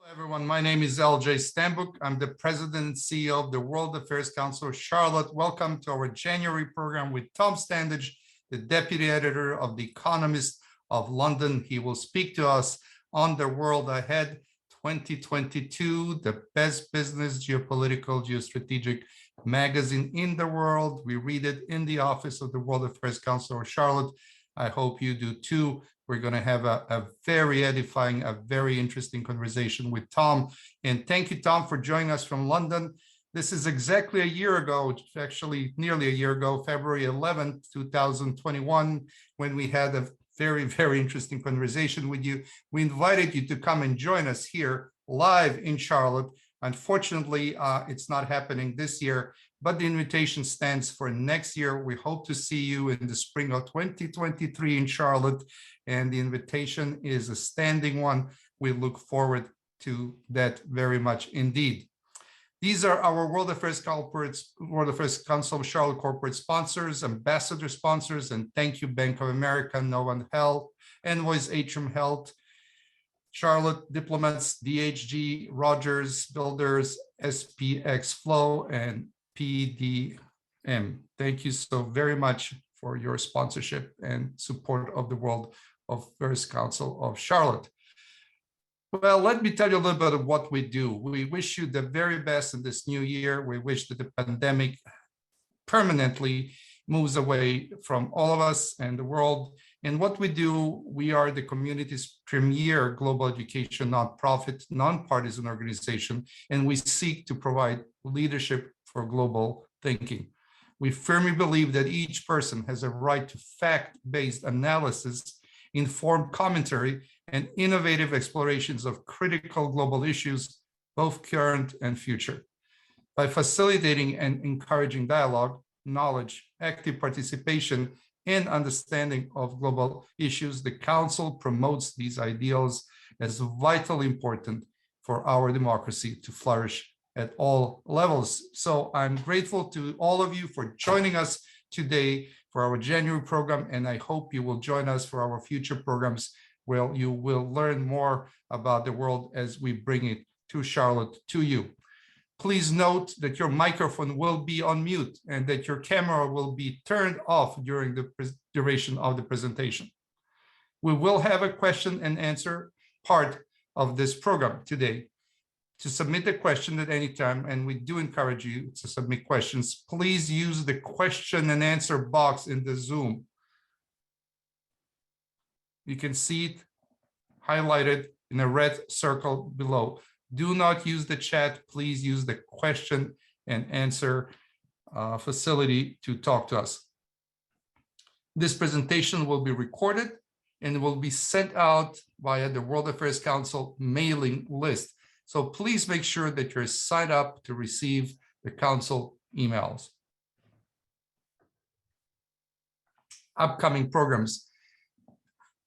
Everyone, my name is LJ Stambuk. I'm the President and CEO of the World Affairs Council of Charlotte. Welcome to our January program with Tom Standage, the Deputy Editor of The Economist of London. He will speak to us on the world ahead 2022, the best business, geopolitical, geostrategic magazine in the world. We read it in the office of the World Affairs Council of Charlotte. I hope you do too. We're going to have a very edifying, a very interesting conversation with Tom. And thank you, Tom, for joining us from London. This is exactly a year ago, actually nearly a year ago, February 11th, 2021, when we had a very, very interesting conversation with you. We invited you to come and join us here live in Charlotte. Unfortunately, it's not happening this year, but the invitation stands for next year. We hope to see you in the spring of 2023 in Charlotte, and the invitation is a standing one. We look forward to that very much indeed. These are our World Affairs Council of Charlotte corporate sponsors, ambassador sponsors, and thank you, Bank of America, Novant Health, Envoys Atrium Health, Charlotte Diplomats, DHG, Rogers Builders, SPX Flow, and PDM. Thank you so very much for your sponsorship and support of the World Affairs Council of Charlotte. Well, let me tell you a little bit of what we do. We wish you the very best in this new year. We wish that the pandemic permanently moves away from all of us and the world. And what we do, we are the community's premier global education nonprofit, nonpartisan organization, and we seek to provide leadership for global thinking. We firmly believe that each person has a right to fact-based analysis, informed commentary, and innovative explorations of critical global issues, both current and future. By facilitating and encouraging dialogue, knowledge, active participation, and understanding of global issues, the Council promotes these ideals as vitally important for our democracy to flourish at all levels. So I'm grateful to all of you for joining us today for our January program, and I hope you will join us for our future programs where you will learn more about the world as we bring it to Charlotte to you. Please note that your microphone will be on mute and that your camera will be turned off during the duration of the presentation. We will have a question and answer part of this program today. To submit a question at any time, and we do encourage you to submit questions, please use the question and answer box in the Zoom. You can see it highlighted in a red circle below. Do not use the chat. Please use the question and answer facility to talk to us. This presentation will be recorded and will be sent out via the World Affairs Council mailing list. So please make sure that you're signed up to receive the Council emails. Upcoming programs.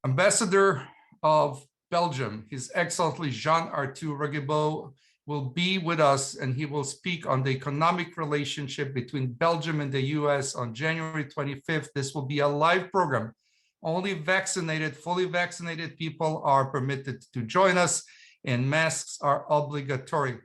Ambassador of Belgium, His Excellency Jean-Arthur Reguebeau, will be with us, and he will speak on the economic relationship between Belgium and the US on January 25th. This will be a live program. Only vaccinated, fully vaccinated people are permitted to join us, and masks are obligatory.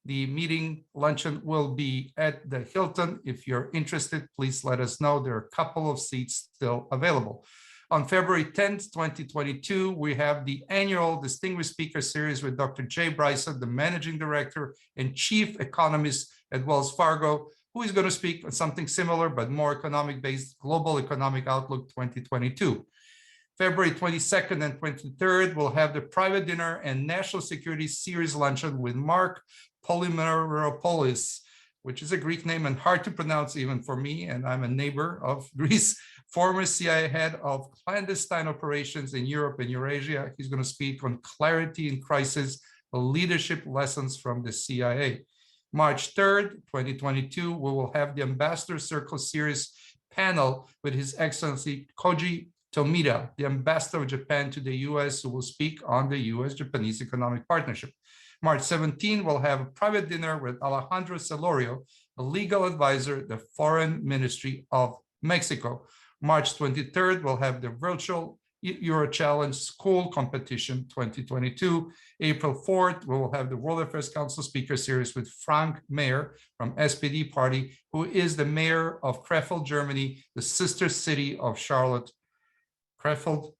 The meeting luncheon will be at the Hilton. If you're interested, please let us know. There are a couple of seats still available. On February 10th, 2022, we have the annual Distinguished Speaker Series with Dr. Jay Bryson, the Managing Director and Chief Economist at Wells Fargo, who is going to speak on something similar but more economic-based, Global Economic Outlook 2022. February 22nd and 23rd, we'll have the private dinner and National Security Series luncheon with Mark Polymeropoulos, which is a Greek name and hard to pronounce even for me, and I'm a neighbor of Greece, former CIA head of clandestine operations in Europe and Eurasia. He's going to speak on clarity in crisis, leadership lessons from the CIA. March 3rd, 2022, we will have the Ambassador Circle Series panel with His Excellency Koji Tomita, the Ambassador of Japan to the US, who will speak on the US-Japanese economic partnership. March 17, we'll have a private dinner with Alejandro Celorio, a legal advisor, the Foreign Ministry of Mexico. March 23rd, we'll have the virtual Euro Challenge School Competition 2022. April 4th, we will have the World Affairs Council Speaker Series with Frank Mayer from SPD Party, who is the mayor of Krefeld, Germany, the sister city of Charlotte, Krefeld,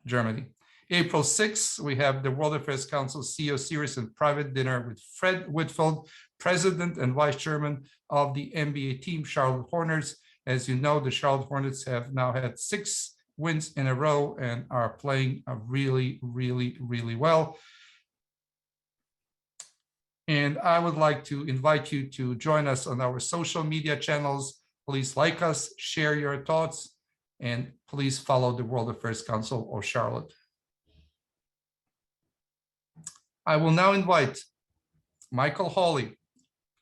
Germany. April 6th, we have the World Affairs Council CEO Series and private dinner with Fred Whitfield, President and Vice Chairman of the NBA team, Charlotte Hornets. As you know, the Charlotte Hornets have now had 6 wins in a row and are playing really, really, really well. And I would like to invite you to join us on our social media channels. Please like us, share your thoughts, and please follow the World Affairs Council of Charlotte. I will now invite Michael Hawley,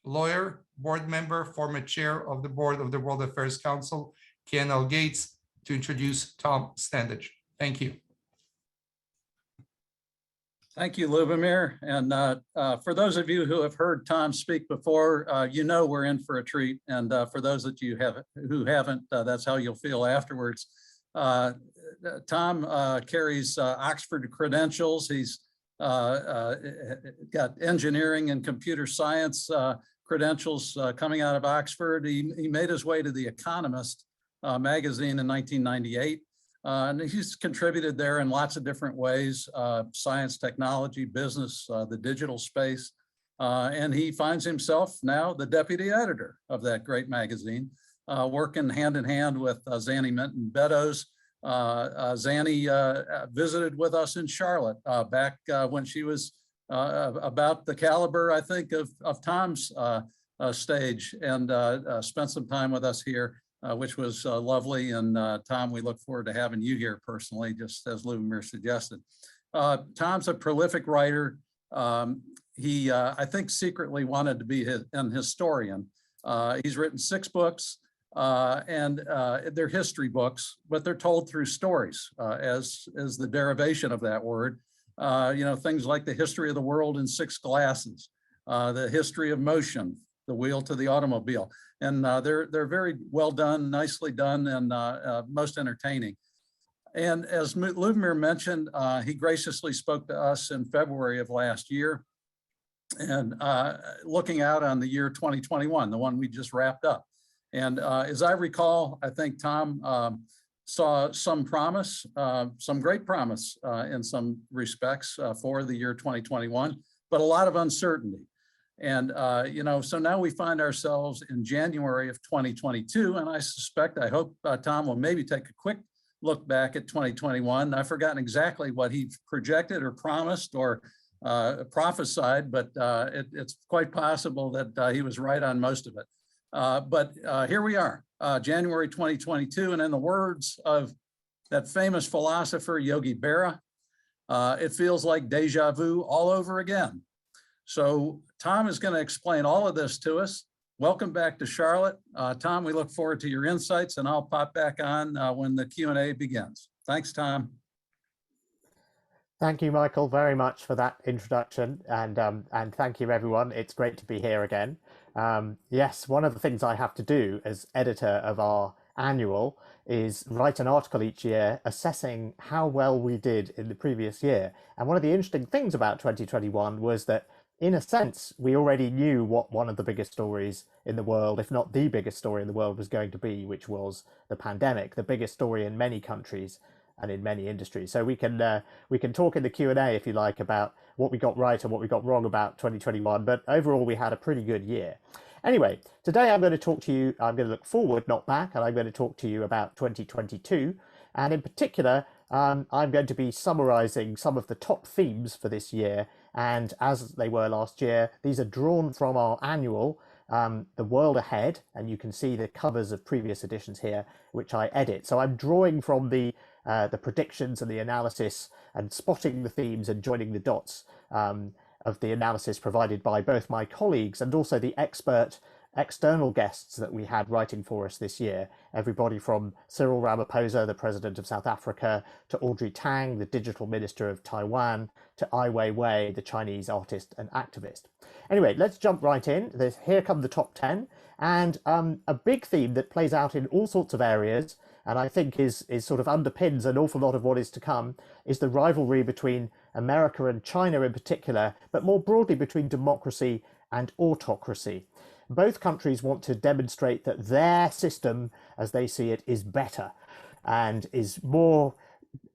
lawyer, board member, former chair of the board of the World Affairs Council, KNL Gates, to introduce Tom Standage. Thank you. Thank you, Lubomir. And for those of you who have heard Tom speak before, you know we're in for a treat. And for those that you who haven't, that's how you'll feel afterwards. Tom carries Oxford credentials. He's got engineering and computer science credentials coming out of Oxford. He made his way to The Economist magazine in 1998. And he's contributed there in lots of different ways, science, technology, business, the digital space. And he finds himself now the deputy editor of that great magazine, working hand in hand with Zanny Minton Beddoes. Zanny visited with us in Charlotte back when she was about the caliber, I think, of Tom's stage, and spent some time with us here, which was lovely. And Tom, we look forward to having you here personally, just as Lubomir suggested. Tom's a prolific writer. He, I think, secretly wanted to be an historian. He's written 6 books, and they're history books, but they're told through stories, as the derivation of that word. You know, things like the history of the world in 6 glasses, the history of motion, the wheel to the automobile. And they're very well done, nicely done, and most entertaining. And as Lubomir mentioned, he graciously spoke to us in February of last year, and looking out on the year 2021, the one we just wrapped up. And as I recall, I think Tom saw some promise, some great promise in some respects for the year 2021, but a lot of uncertainty. And, you know, so now we find ourselves in January of 2022, and I suspect, I hope Tom will maybe take a quick look back at 2021. I've forgotten exactly what he projected or promised or prophesied, but it's quite possible that he was right on most of it. But here we are, January 2022, and in the words of that famous philosopher, Yogi Berra, it feels like deja vu all over again. So Tom is going to explain all of this to us. Welcome back to Charlotte. Tom, we look forward to your insights, and I'll pop back on when the Q&A begins. Thanks, Tom. Thank you, Michael, very much for that introduction, and thank you, everyone. It's great to be here again. Yes, one of the things I have to do as editor of our annual is write an article each year assessing how well we did in the previous year. And one of the interesting things about 2021 was that, in a sense, we already knew what one of the biggest stories in the world, if not the biggest story in the world, was going to be, which was the pandemic, the biggest story in many countries and in many industries. So we can talk in the Q&A, if you like, about what we got right and what we got wrong about 2021, but overall we had a pretty good year. Anyway, today I'm going to talk to you, I'm going to look forward, not back, and I'm going to talk to you about 2022. And in particular, I'm going to be summarizing some of the top themes for this year. And as they were last year, these are drawn from our annual, The World Ahead, and you can see the covers of previous editions here, which I edit. So I'm drawing from the predictions and the analysis and spotting the themes and joining the dots of the analysis provided by both my colleagues and also the expert external guests that we had writing for us this year. Everybody from Cyril Ramaphosa, the president of South Africa, to Audrey Tang, the digital minister of Taiwan, to Ai Weiwei, the Chinese artist and activist. Anyway, let's jump right in. Here come the top 10, and a big theme that plays out in all sorts of areas, and I think is sort of underpins an awful lot of what is to come, is the rivalry between America and China in particular, but more broadly between democracy and autocracy. Both countries want to demonstrate that their system, as they see it, is better and is more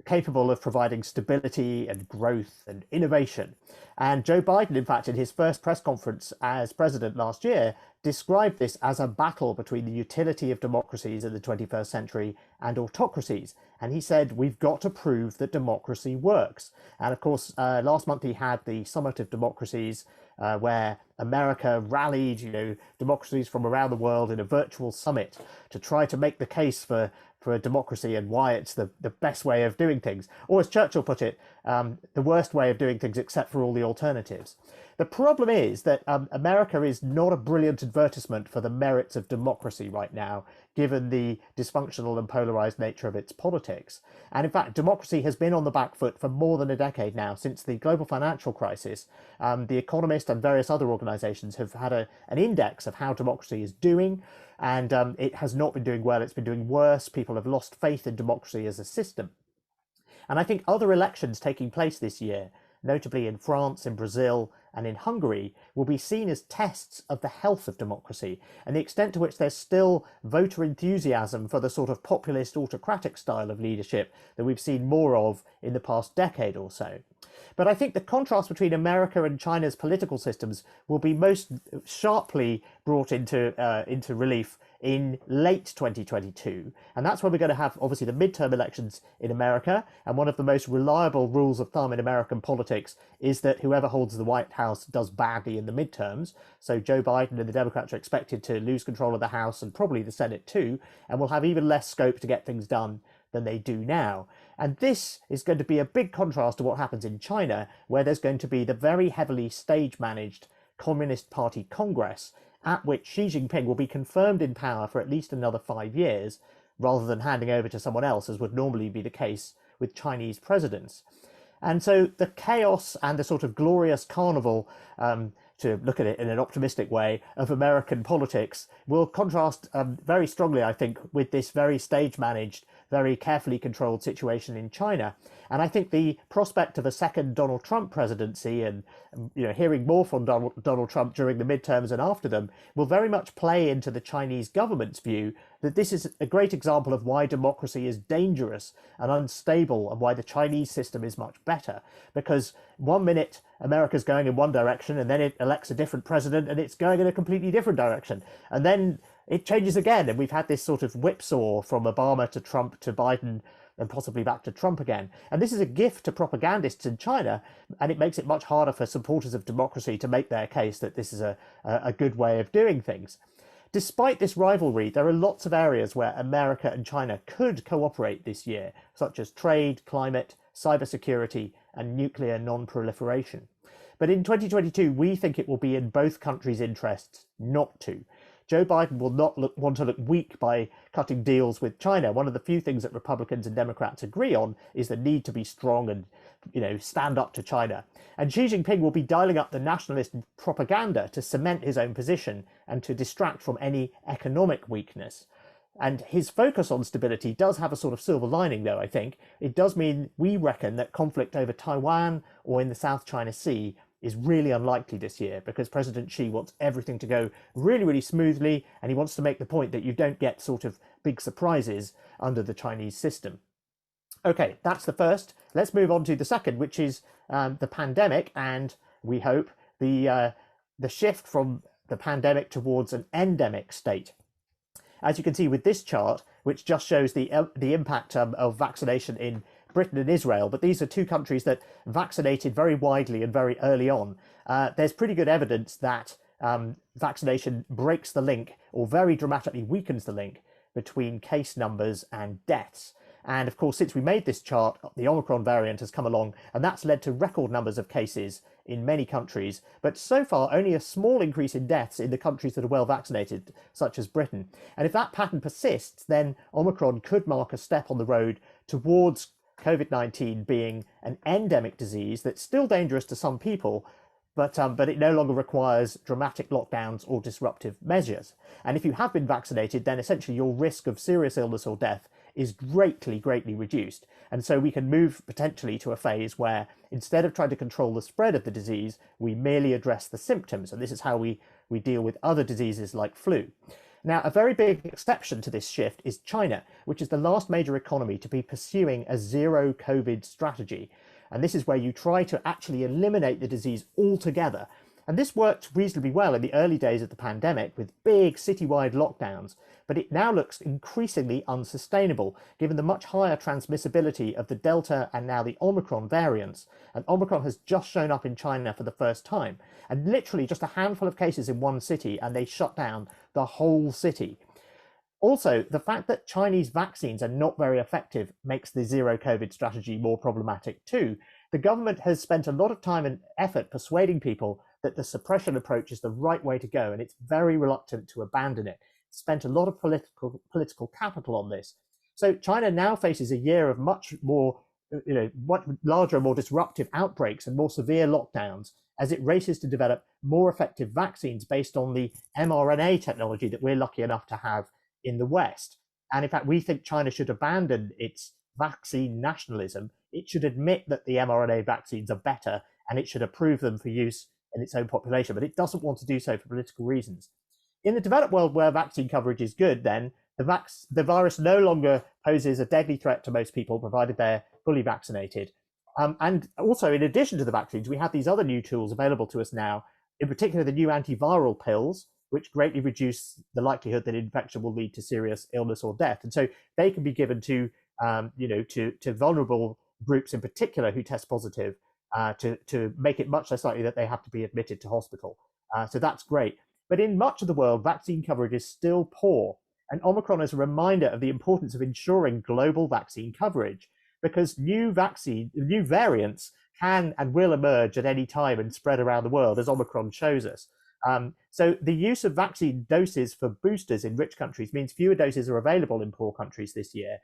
capable of providing stability and growth and innovation. And Joe Biden, in fact, in his first press conference as president last year, described this as a battle between the utility of democracies in the 21st century and autocracies. And he said, we've got to prove that democracy works. And of course, last month he had the Summit of Democracies, where America rallied, democracies from around the world in a virtual summit to try to make the case for democracy and why it's the best way of doing things. Or as Churchill put it, the worst way of doing things except for all the alternatives. The problem is that America is not a brilliant advertisement for the merits of democracy right now, given the dysfunctional and polarized nature of its politics. And in fact, democracy has been on the back foot for more than a decade now, since the global financial crisis. The Economist and various other organizations have had an index of how democracy is doing, and it has not been doing well. It's been doing worse. People have lost faith in democracy as a system. And I think other elections taking place this year, notably in France, in Brazil, and in Hungary, will be seen as tests of the health of democracy and the extent to which there's still voter enthusiasm for the sort of populist autocratic style of leadership that we've seen more of in the past decade or so. But I think the contrast between America and China's political systems will be most sharply brought into relief in late 2022. And that's when we're going to have, obviously, the midterm elections in America. And one of the most reliable rules of thumb in American politics is that whoever holds the White House does badly in the midterms. So Joe Biden and the Democrats are expected to lose control of the House and probably the Senate too, and will have even less scope to get things done than they do now. And this is going to be a big contrast to what happens in China, where there's going to be the very heavily stage-managed Communist Party Congress, at which Xi Jinping will be confirmed in power for at least another 5 years, rather than handing over to someone else, as would normally be the case with Chinese presidents. And so the chaos and the sort of glorious carnival, to look at it in an optimistic way, of American politics will contrast very strongly, I think, with this very stage-managed, very carefully controlled situation in China. And I think the prospect of a second Donald Trump presidency and hearing more from Donald Trump during the midterms and after them will very much play into the Chinese government's view that this is a great example of why democracy is dangerous and unstable and why the Chinese system is much better. Because 1 minute America's going in one direction and then it elects a different president and it's going in a completely different direction. And then it changes again. And we've had this sort of whipsaw from Obama to Trump to Biden and possibly back to Trump again. And this is a gift to propagandists in China, and it makes it much harder for supporters of democracy to make their case that this is a good way of doing things. Despite this rivalry, there are lots of areas where America and China could cooperate this year, such as trade, climate, cybersecurity, and nuclear non-proliferation. But in 2022, we think it will be in both countries' interests not to. Joe Biden will not want to look weak by cutting deals with China. One of the few things that Republicans and Democrats agree on is the need to be strong and, stand up to China. And Xi Jinping will be dialing up the nationalist propaganda to cement his own position and to distract from any economic weakness. And his focus on stability does have a sort of silver lining, though, I think. It does mean we reckon that conflict over Taiwan or in the South China Sea is really unlikely this year, because President Xi wants everything to go really, really smoothly, and he wants to make the point that you don't get sort of big surprises under the Chinese system. Okay, that's the first. Let's move on to the second, which is the pandemic, and we hope the shift from the pandemic towards an endemic state. As you can see with this chart, which just shows the impact of vaccination in Britain and Israel, but these are two countries that vaccinated very widely and very early on. There's pretty good evidence that vaccination breaks the link, or very dramatically weakens the link, between case numbers and deaths. And of course, since we made this chart, the Omicron variant has come along, and that's led to record numbers of cases in many countries, but so far only a small increase in deaths in the countries that are well vaccinated, such as Britain. And if that pattern persists, then Omicron could mark a step on the road towards COVID-19 being an endemic disease that's still dangerous to some people, but it no longer requires dramatic lockdowns or disruptive measures. And if you have been vaccinated, then essentially your risk of serious illness or death is greatly reduced. And so we can move potentially to a phase where instead of trying to control the spread of the disease, we merely address the symptoms. And this is how we deal with other diseases like flu. Now, a very big exception to this shift is China, which is the last major economy to be pursuing a zero COVID strategy. And this is where you try to actually eliminate the disease altogether. And this worked reasonably well in the early days of the pandemic with big citywide lockdowns, but it now looks increasingly unsustainable given the much higher transmissibility of the Delta and now the Omicron variants. And Omicron has just shown up in China for the first time, and literally just a handful of cases in one city, and they shut down the whole city. Also, the fact that Chinese vaccines are not very effective makes the zero COVID strategy more problematic too. The government has spent a lot of time and effort persuading people that the suppression approach is the right way to go, and it's very reluctant to abandon it. It's spent a lot of political capital on this. So China now faces a year of much more, much larger, more disruptive outbreaks and more severe lockdowns as it races to develop more effective vaccines based on the mRNA technology that we're lucky enough to have in the West. And in fact, we think China should abandon its vaccine nationalism. It should admit that the mRNA vaccines are better, and it should approve them for use in its own population, but it doesn't want to do so for political reasons. In the developed world where vaccine coverage is good, then the virus no longer poses a deadly threat to most people, provided they're fully vaccinated. And also, in addition to the vaccines, we have these other new tools available to us now, in particular the new antiviral pills, which greatly reduce the likelihood that infection will lead to serious illness or death. And so they can be given to vulnerable groups in particular who test positive to make it much less likely that they have to be admitted to hospital. So that's great. But in much of the world, vaccine coverage is still poor. And Omicron is a reminder of the importance of ensuring global vaccine coverage, because new variants can and will emerge at any time and spread around the world, as Omicron shows us. So the use of vaccine doses for boosters in rich countries means fewer doses are available in poor countries this year.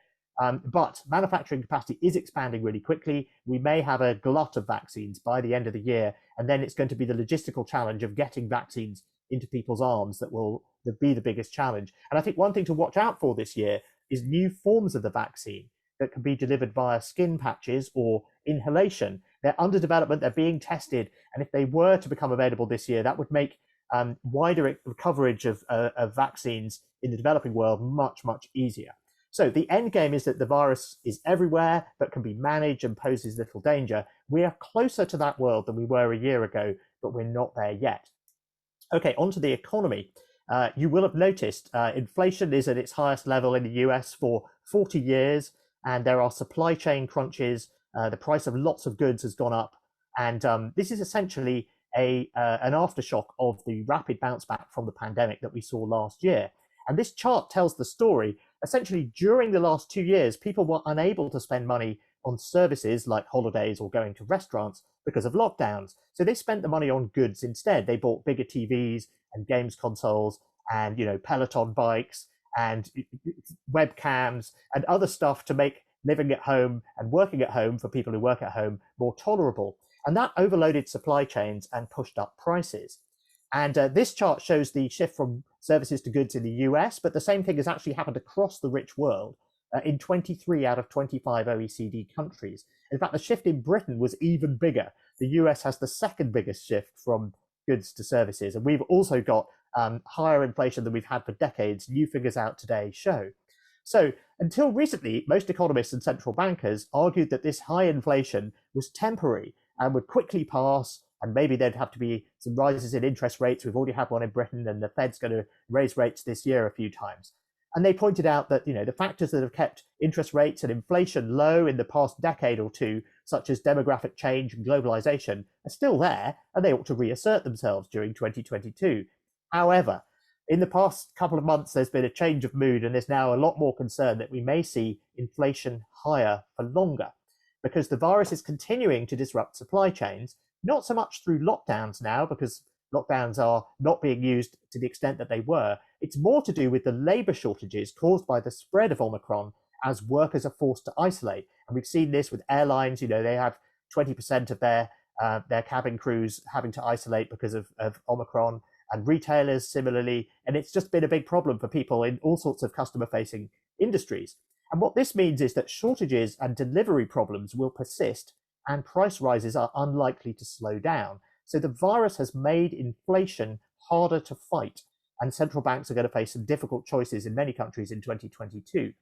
But manufacturing capacity is expanding really quickly. We may have a glut of vaccines by the end of the year, and then it's going to be the logistical challenge of getting vaccines into people's arms that will be the biggest challenge. And I think one thing to watch out for this year is new forms of the vaccine that can be delivered via skin patches or inhalation. They're under development, they're being tested, and if they were to become available this year, that would make wider coverage of vaccines in the developing world much easier. So the end game is that the virus is everywhere, but can be managed and poses little danger. We are closer to that world than we were a year ago, but we're not there yet. Okay, onto the economy. You will have noticed inflation is at its highest level in the US for 40 years, and there are supply chain crunches. The price of lots of goods has gone up, and this is essentially an aftershock of the rapid bounce back from the pandemic that we saw last year. And this chart tells the story. Essentially, during the last 2 years, people were unable to spend money on services like holidays or going to restaurants because of lockdowns. So they spent the money on goods instead. They bought bigger TVs and games consoles and Peloton bikes and webcams and other stuff to make living at home and working at home for people who work at home more tolerable. And that overloaded supply chains and pushed up prices. And this chart shows the shift from services to goods in the US, but the same thing has actually happened across the rich world in 23 out of 25 OECD countries. In fact, the shift in Britain was even bigger. The US has the second biggest shift from goods to services. And we've also got higher inflation than we've had for decades. New figures out today show. So until recently, most economists and central bankers argued that this high inflation was temporary and would quickly pass, and maybe there'd have to be some rises in interest rates. We've already had one in Britain, and the Fed's going to raise rates this year a few times. And they pointed out that the factors that have kept interest rates and inflation low in the past decade or two, such as demographic change and globalization, are still there, and they ought to reassert themselves during 2022. However, in the past couple of months, there's been a change of mood, and there's now a lot more concern that we may see inflation higher for longer, because the virus is continuing to disrupt supply chains, not so much through lockdowns now, because lockdowns are not being used to the extent that they were. It's more to do with the labor shortages caused by the spread of Omicron as workers are forced to isolate. And we've seen this with airlines. They have 20% of their cabin crews having to isolate because of Omicron, and retailers similarly. And it's just been a big problem for people in all sorts of customer-facing industries. And what this means is that shortages and delivery problems will persist and price rises are unlikely to slow down. So the virus has made inflation harder to fight, and central banks are going to face some difficult choices in many countries in 2022.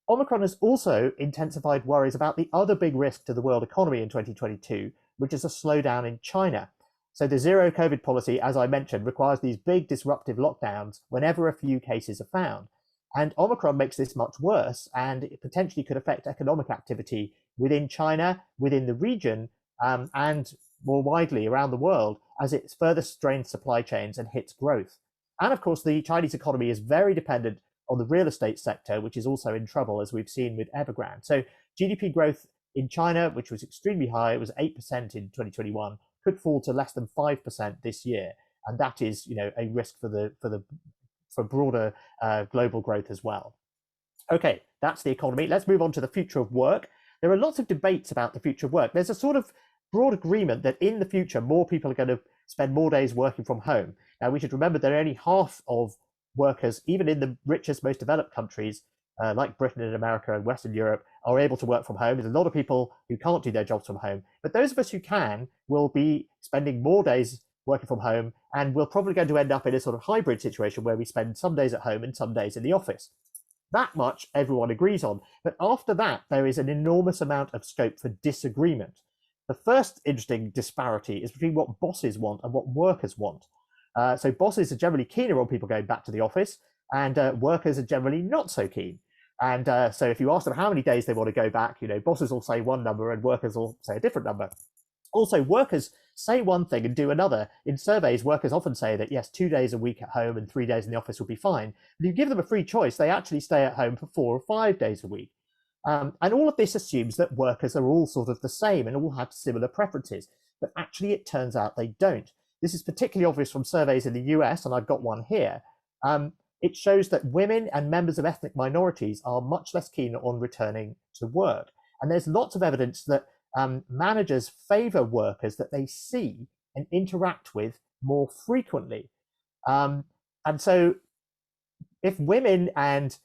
Omicron has also intensified worries about the other big risk to the world economy in 2022, which is a slowdown in China. So the zero COVID policy, as I mentioned, requires these big disruptive lockdowns whenever a few cases are found. And Omicron makes this much worse, and it potentially could affect economic activity within China, within the region, and more widely around the world as it further strains supply chains and hits growth. And of course, the Chinese economy is very dependent on the real estate sector, which is also in trouble, as we've seen with Evergrande. So GDP growth in China, which was extremely high, it was 8% in 2021, could fall to less than 5% this year. And that is, a risk for broader global growth as well. Okay, that's the economy. Let's move on to the future of work. There are lots of debates about the future of work. There's a sort of broad agreement that in the future, more people are going to spend more days working from home. Now, we should remember that only half of workers, even in the richest, most developed countries, like Britain and America and Western Europe, are able to work from home. There's a lot of people who can't do their jobs from home. But those of us who can will be spending more days working from home, and we're probably going to end up in a sort of hybrid situation where we spend some days at home and some days in the office. That much everyone agrees on. But after that, there is an enormous amount of scope for disagreement. The first interesting disparity is between what bosses want and what workers want. So bosses are generally keener on people going back to the office, and workers are generally not so keen. And so if you ask them how many days they want to go back, bosses will say one number and workers will say a different number. Also, workers say one thing and do another. In surveys, workers often say that, yes, 2 days a week at home and 3 days in the office will be fine. But if you give them a free choice, they actually stay at home for 4 or 5 days a week. And all of this assumes that workers are all sort of the same and all have similar preferences. But actually, it turns out they don't. This is particularly obvious from surveys in the US, and I've got one here. It shows that women and members of ethnic minorities are much less keen on returning to work. And there's lots of evidence that managers favor workers that they see and interact with more frequently. And so if women and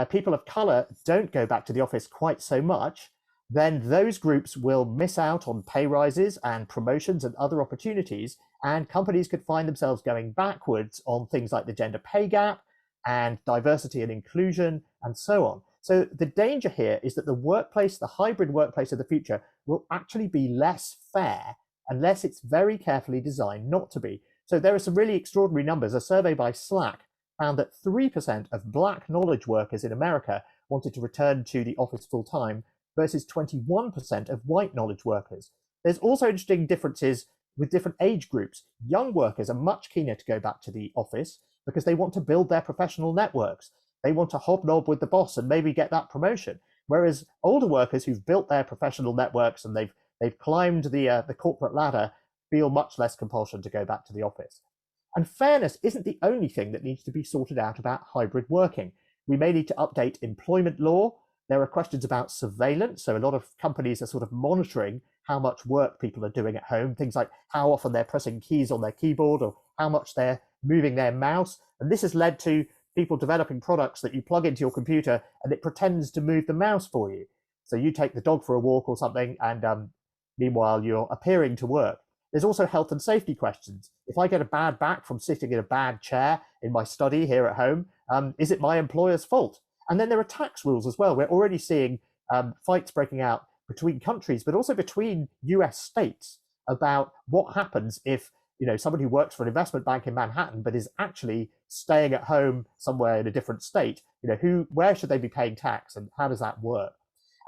people of color don't go back to the office quite so much, then those groups will miss out on pay rises and promotions and other opportunities, and companies could find themselves going backwards on things like the gender pay gap and diversity and inclusion and so on. So the danger here is that the workplace, the hybrid workplace of the future, will actually be less fair unless it's very carefully designed not to be. So there are some really extraordinary numbers. A survey by Slack found that 3% of Black knowledge workers in America wanted to return to the office full time versus 21% of white knowledge workers. There's also interesting differences with different age groups. Young workers are much keener to go back to the office because they want to build their professional networks. They want to hobnob with the boss and maybe get that promotion. Whereas older workers who've built their professional networks and they've climbed the corporate ladder feel much less compulsion to go back to the office. And fairness isn't the only thing that needs to be sorted out about hybrid working. We may need to update employment law. There are questions about surveillance. So a lot of companies are sort of monitoring how much work people are doing at home, things like how often they're pressing keys on their keyboard or how much they're moving their mouse. And this has led to people developing products that you plug into your computer and it pretends to move the mouse for you. So you take the dog for a walk or something, and meanwhile you're appearing to work. There's also health and safety questions. If I get a bad back from sitting in a bad chair in my study here at home, is it my employer's fault? And then there are tax rules as well. We're already seeing fights breaking out between countries, but also between US states about what happens if somebody who works for an investment bank in Manhattan but is actually staying at home somewhere in a different state. Where should they be paying tax and how does that work?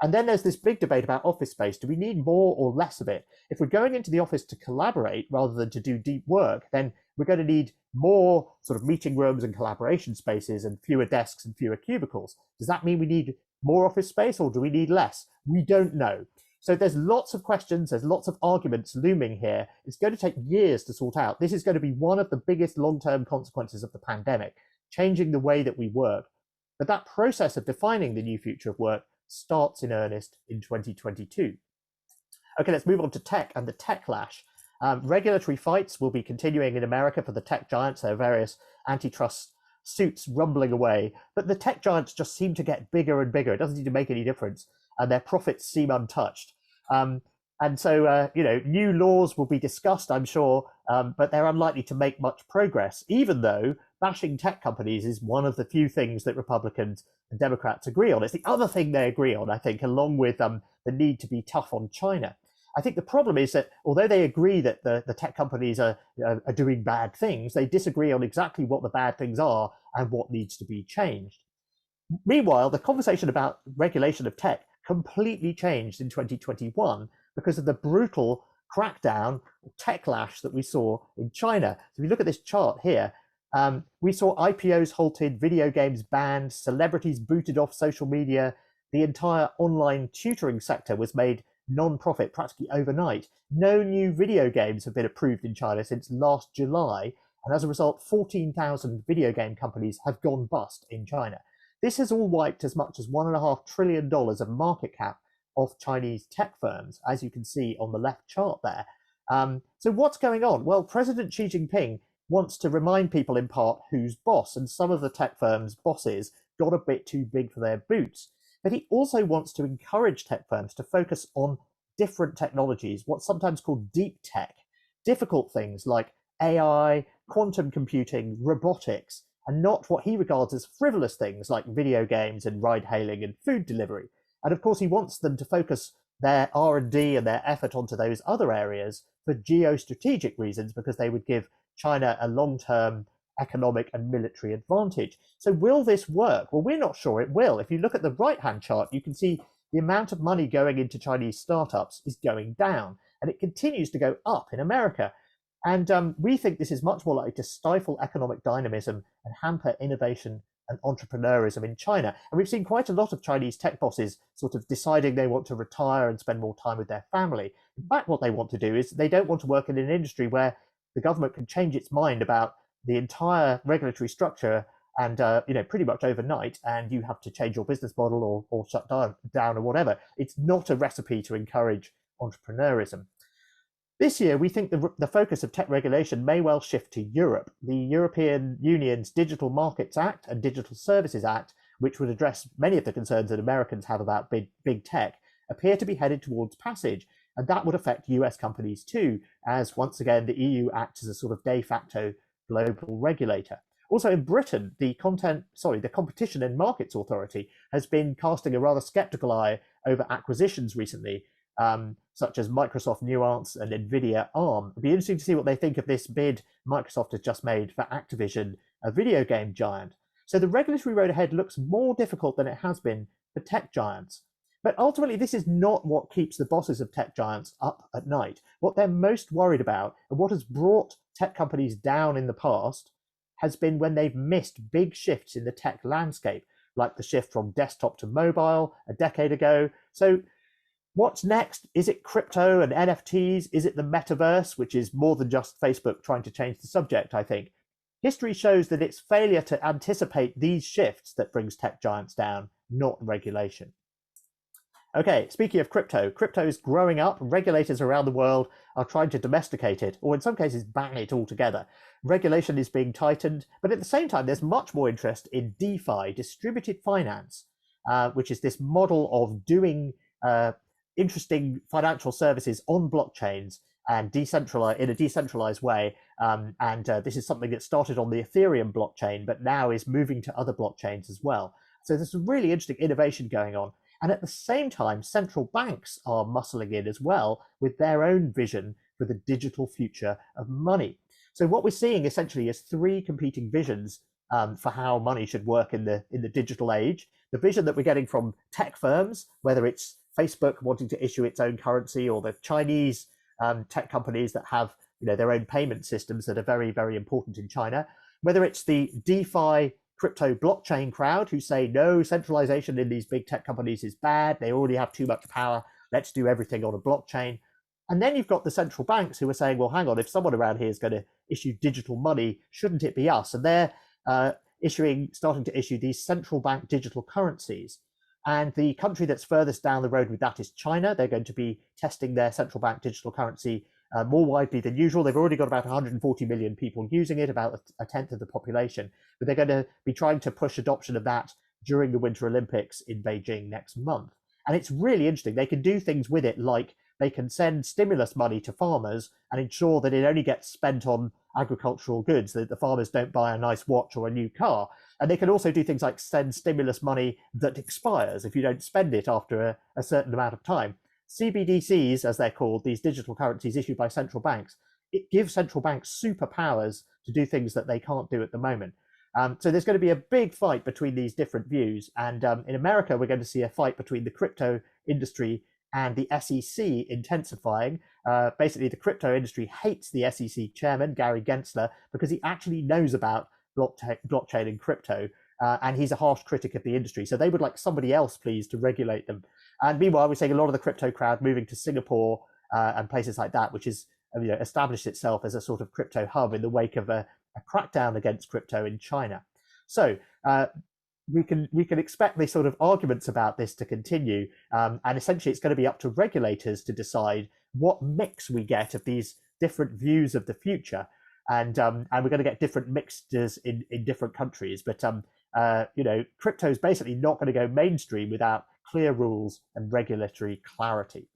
And then there's this big debate about office space. Do we need more or less of it? If we're going into the office to collaborate rather than to do deep work, then we're going to need more sort of meeting rooms and collaboration spaces and fewer desks and fewer cubicles. Does that mean we need more office space or do we need less? We don't know. So there's lots of questions, there's lots of arguments looming here. It's going to take years to sort out. This is going to be one of the biggest long-term consequences of the pandemic, changing the way that we work. But that process of defining the new future of work starts in earnest in 2022. Okay, let's move on to tech and the tech lash. Regulatory fights will be continuing in America for the tech giants. There are various antitrust suits rumbling away, but the tech giants just seem to get bigger and bigger. It doesn't seem to make any difference, and their profits seem untouched. And so, new laws will be discussed, I'm sure, but they're unlikely to make much progress, even though bashing tech companies is one of the few things that Republicans and Democrats agree on. It's the other thing they agree on, I think, along with the need to be tough on China. I think the problem is that although they agree that the tech companies are doing bad things, they disagree on exactly what the bad things are and what needs to be changed. Meanwhile, the conversation about regulation of tech completely changed in 2021 because of the brutal crackdown, techlash that we saw in China. So if you look at this chart here, we saw IPOs halted, video games banned, celebrities booted off social media. The entire online tutoring sector was made non-profit practically overnight. No new video games have been approved in China since last July, and as a result, 14,000 video game companies have gone bust in China. This has all wiped as much as $1.5 trillion of market cap off Chinese tech firms, as you can see on the left chart there. So what's going on? Well, President Xi Jinping wants to remind people in part who's boss, and some of the tech firms' bosses got a bit too big for their boots. But he also wants to encourage tech firms to focus on different technologies, what's sometimes called deep tech, difficult things like AI, quantum computing, robotics, and not what he regards as frivolous things like video games and ride hailing and food delivery. And of course, he wants them to focus their R&D and their effort onto those other areas for geostrategic reasons, because they would give China a long-term economic and military advantage. So will this work? Well, we're not sure it will. If you look at the right-hand chart, you can see the amount of money going into Chinese startups is going down, and it continues to go up in America. And we think this is much more likely to stifle economic dynamism and hamper innovation and entrepreneurism in China. And we've seen quite a lot of Chinese tech bosses sort of deciding they want to retire and spend more time with their family. In fact, what they want to do is they don't want to work in an industry where the government can change its mind about the entire regulatory structure and pretty much overnight, and you have to change your business model or shut down or whatever. It's not a recipe to encourage entrepreneurism. This year, we think the focus of tech regulation may well shift to Europe. The European Union's Digital Markets Act and Digital Services Act, which would address many of the concerns that Americans have about big tech, appear to be headed towards passage. And that would affect US companies too, as once again, the EU acts as a sort of de facto global regulator. Also in Britain, the Competition and Markets Authority has been casting a rather skeptical eye over acquisitions recently, such as Microsoft Nuance and Nvidia ARM. It'd be interesting to see what they think of this bid Microsoft has just made for Activision, a video game giant. So the regulatory road ahead looks more difficult than it has been for tech giants. But ultimately, this is not what keeps the bosses of tech giants up at night. What they're most worried about, and what has brought tech companies down in the past, has been when they've missed big shifts in the tech landscape, like the shift from desktop to mobile a decade ago. So what's next? Is it crypto and NFTs? Is it the metaverse, which is more than just Facebook trying to change the subject, I think? History shows that it's failure to anticipate these shifts that brings tech giants down, not regulation. Okay, speaking of crypto is growing up. Regulators around the world are trying to domesticate it, or in some cases ban it altogether. Regulation is being tightened, but at the same time, there's much more interest in DeFi, distributed finance, which is this model of doing interesting financial services on blockchains and in a decentralized way. This is something that started on the Ethereum blockchain, but now is moving to other blockchains as well. So there's some really interesting innovation going on. And at the same time, central banks are muscling in as well with their own vision for the digital future of money. So what we're seeing essentially is three competing visions for how money should work in the digital age. The vision that we're getting from tech firms, whether it's Facebook wanting to issue its own currency, or the Chinese tech companies that have their own payment systems that are very, very important in China, whether it's the DeFi crypto blockchain crowd who say no, centralization in these big tech companies is bad, they already have too much power, let's do everything on a blockchain. And then you've got the central banks who are saying, well, hang on, if someone around here is going to issue digital money, shouldn't it be us? And they're starting to issue these central bank digital currencies. And the country that's furthest down the road with that is China. They're going to be testing their central bank digital currency more widely than usual. They've already got about 140 million people using it, about a tenth of the population, but they're going to be trying to push adoption of that during the Winter Olympics in Beijing next month. And it's really interesting. They can do things with it, like they can send stimulus money to farmers and ensure that it only gets spent on agricultural goods, that the farmers don't buy a nice watch or a new car. And they can also do things like send stimulus money that expires if you don't spend it after a certain amount of time. CBDCs, as they're called, these digital currencies issued by central banks, it gives central banks superpowers to do things that they can't do at the moment. So there's going to be a big fight between these different views. And in America, we're going to see a fight between the crypto industry and the SEC intensifying. Basically, the crypto industry hates the SEC chairman, Gary Gensler, because he actually knows about blockchain and crypto, and he's a harsh critic of the industry. So they would like somebody else, please, to regulate them. And meanwhile, we're seeing a lot of the crypto crowd moving to Singapore and places like that, which is established itself as a sort of crypto hub in the wake of a crackdown against crypto in China. So we can expect these sort of arguments about this to continue, and essentially it's going to be up to regulators to decide what mix we get of these different views of the future, and we're going to get different mixtures in different countries. But crypto is basically not going to go mainstream without clear rules and regulatory clarity.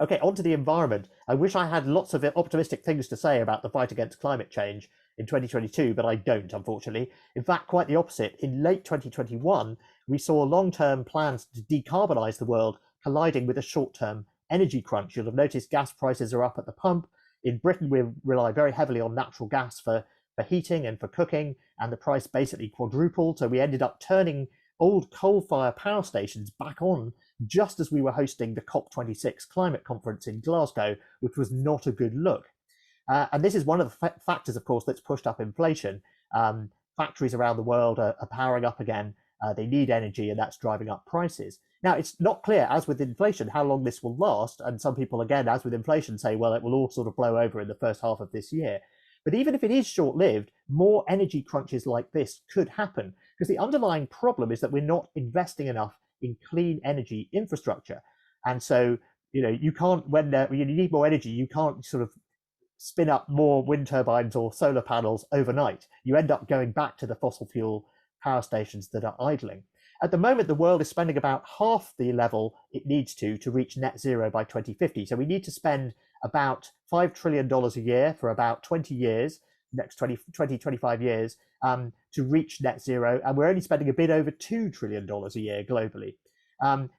Okay, onto the environment. I wish I had lots of optimistic things to say about the fight against climate change in 2022, but I don't, unfortunately. In fact, quite the opposite. In late 2021, we saw long-term plans to decarbonize the world colliding with a short-term energy crunch. You'll have noticed gas prices are up at the pump. In Britain, we rely very heavily on natural gas for heating and for cooking, and the price basically quadrupled. So we ended up turning old coal-fired power stations back on just as we were hosting the COP26 climate conference in Glasgow, which was not a good look. And this is one of the factors, of course, that's pushed up inflation. Factories around the world are powering up again. They need energy, and that's driving up prices. Now, it's not clear, as with inflation, how long this will last. And some people, again, as with inflation, say, well, it will all sort of blow over in the first half of this year. But even if it is short-lived, more energy crunches like this could happen, because the underlying problem is that we're not investing enough in clean energy infrastructure. And so, you can't, when you need more energy, you can't sort of spin up more wind turbines or solar panels overnight. You end up going back to the fossil fuel power stations that are idling. At the moment, the world is spending about half the level it needs to reach net zero by 2050. So we need to spend about $5 trillion a year for about 20 years, next 25 years, to reach net zero. And we're only spending a bit over $2 trillion a year globally.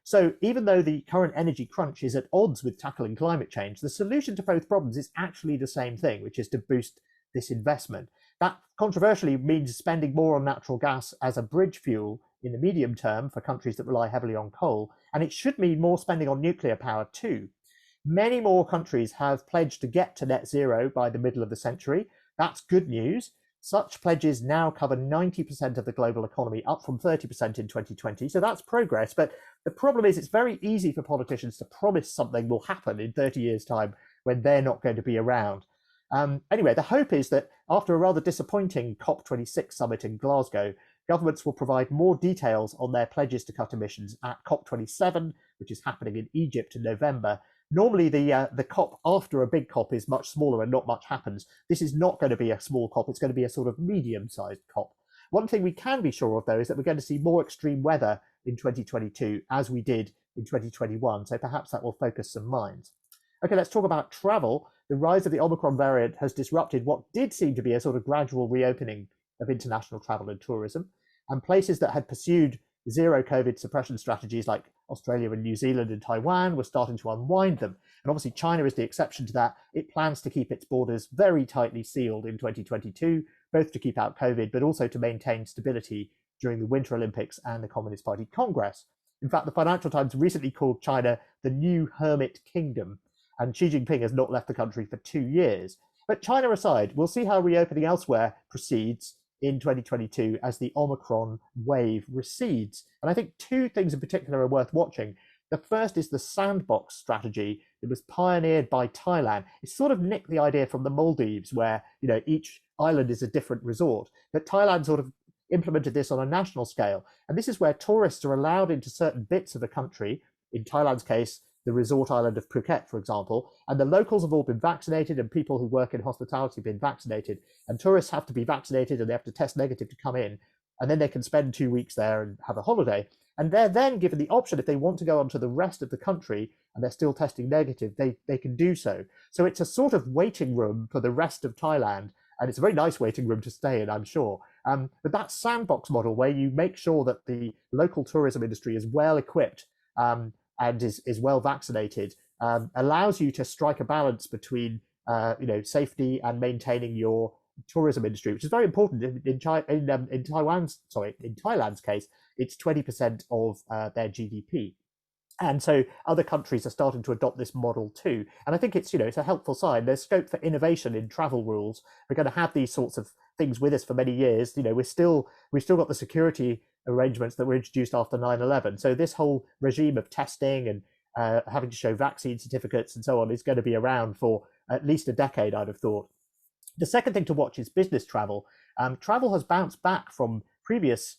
So even though the current energy crunch is at odds with tackling climate change, the solution to both problems is actually the same thing, which is to boost this investment. That controversially means spending more on natural gas as a bridge fuel in the medium term for countries that rely heavily on coal, and it should mean more spending on nuclear power too. Many more countries have pledged to get to net zero by the middle of the century. That's good news. Such pledges now cover 90% of the global economy, up from 30% in 2020. So that's progress. But the problem is it's very easy for politicians to promise something will happen in 30 years' time when they're not going to be around. Anyway, the hope is that after a rather disappointing COP26 summit in Glasgow, governments will provide more details on their pledges to cut emissions at COP27, which is happening in Egypt in November. Normally, the COP after a big COP is much smaller and not much happens. This is not going to be a small COP. It's going to be a sort of medium-sized COP. One thing we can be sure of, though, is that we're going to see more extreme weather in 2022, as we did in 2021. So perhaps that will focus some minds. Okay, let's talk about travel. The rise of the Omicron variant has disrupted what did seem to be a sort of gradual reopening of international travel and tourism. And places that had pursued zero COVID suppression strategies like Australia and New Zealand and Taiwan were starting to unwind them. And obviously China is the exception to that. It plans to keep its borders very tightly sealed in 2022, both to keep out COVID, but also to maintain stability during the Winter Olympics and the Communist Party Congress. In fact, the Financial Times recently called China the new hermit kingdom, and Xi Jinping has not left the country for 2 years. But China aside, we'll see how reopening elsewhere proceeds in 2022 as the Omicron wave recedes. And I think two things in particular are worth watching. The first is the Sandbox Strategy. It was pioneered by Thailand. It sort of nicked the idea from the Maldives, where each island is a different resort. But Thailand sort of implemented this on a national scale. And this is where tourists are allowed into certain bits of the country. In Thailand's case, the resort island of Phuket, for example, and the locals have all been vaccinated and people who work in hospitality have been vaccinated, and tourists have to be vaccinated and they have to test negative to come in, and then they can spend 2 weeks there and have a holiday. And they're then given the option, if they want to go on to the rest of the country and they're still testing negative, they can do so. So it's a sort of waiting room for the rest of Thailand. And it's a very nice waiting room to stay in, I'm sure. But that sandbox model where you make sure that the local tourism industry is well equipped and is well vaccinated allows you to strike a balance between safety and maintaining your tourism industry, which is very important. In Thailand's case, it's 20% of their GDP. And so other countries are starting to adopt this model too. And I think it's a helpful sign. There's scope for innovation in travel rules. We're going to have these sorts of things with us for many years. We've still got the security arrangements that were introduced after 9/11. So this whole regime of testing and having to show vaccine certificates and so on is going to be around for at least a decade, I'd have thought. The second thing to watch is business travel. Travel has bounced back from previous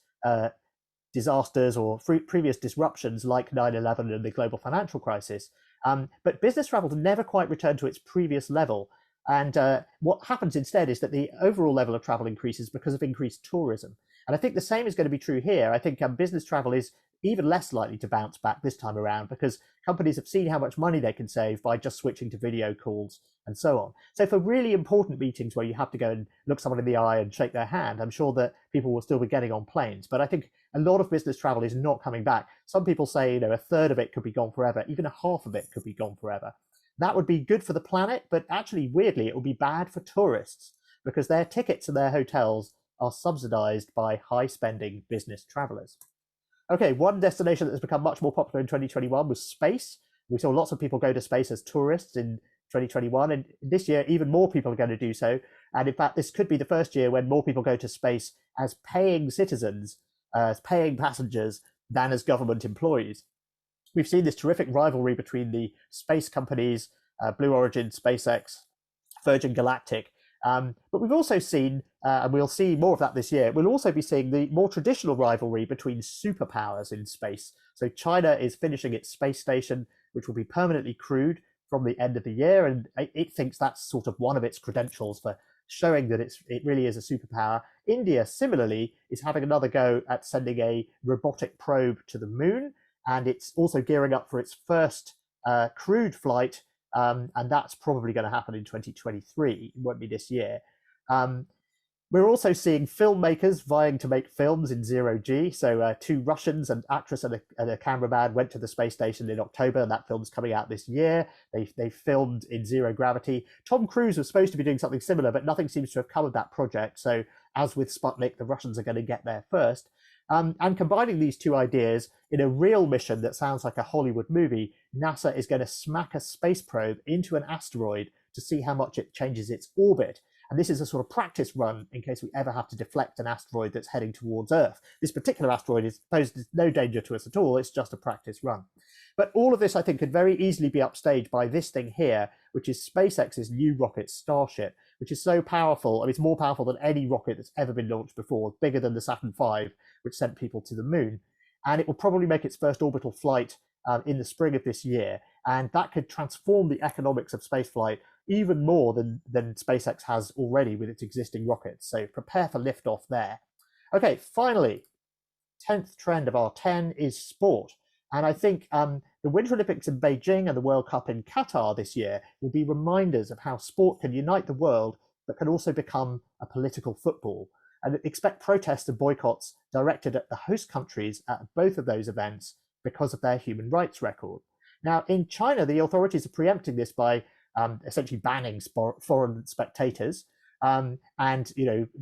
disasters or previous disruptions like 9/11 and the global financial crisis. But business travel never quite returned to its previous level. And what happens instead is that the overall level of travel increases because of increased tourism. And I think the same is going to be true here. I think business travel is even less likely to bounce back this time around because companies have seen how much money they can save by just switching to video calls and so on. So for really important meetings where you have to go and look someone in the eye and shake their hand, I'm sure that people will still be getting on planes. But I think a lot of business travel is not coming back. Some people say, a third of it could be gone forever. Even a half of it could be gone forever. That would be good for the planet, but actually, weirdly, it would be bad for tourists because their tickets and their hotels are subsidized by high-spending business travelers. Okay, one destination that has become much more popular in 2021 was space. We saw lots of people go to space as tourists in 2021, and this year even more people are going to do so. And in fact, this could be the first year when more people go to space as paying citizens, as paying passengers, than as government employees. We've seen this terrific rivalry between the space companies, Blue Origin, SpaceX, Virgin Galactic. But we've also seen, and we'll see more of that this year, we'll also be seeing the more traditional rivalry between superpowers in space. So China is finishing its space station, which will be permanently crewed from the end of the year. And it thinks that's sort of one of its credentials for showing that it really is a superpower. India, similarly, is having another go at sending a robotic probe to the moon. And it's also gearing up for its first crewed flight. And that's probably going to happen in 2023. It won't be this year. We're also seeing filmmakers vying to make films in zero-G. So 2 Russians, an actress and a cameraman, went to the space station in October, and that film's coming out this year. They filmed in zero gravity. Tom Cruise was supposed to be doing something similar, but nothing seems to have come of that project. So as with Sputnik, the Russians are going to get there first. And combining these two ideas in a real mission that sounds like a Hollywood movie, NASA is going to smack a space probe into an asteroid to see how much it changes its orbit. And this is a sort of practice run in case we ever have to deflect an asteroid that's heading towards Earth. This particular asteroid poses no danger to us at all. It's just a practice run. But all of this, I think, could very easily be upstaged by this thing here, which is SpaceX's new rocket, Starship, which is so powerful. I mean, it's more powerful than any rocket that's ever been launched before, bigger than the Saturn V, which sent people to the moon. And it will probably make its first orbital flight in the spring of this year. And that could transform the economics of spaceflight even more than SpaceX has already with its existing rockets. So prepare for liftoff there. Okay, finally, 10th trend of our 10 is sport. And I think the Winter Olympics in Beijing and the World Cup in Qatar this year will be reminders of how sport can unite the world, but can also become a political football. And expect protests and boycotts directed at the host countries at both of those events because of their human rights record. Now, in China, the authorities are preempting this by essentially banning foreign spectators. And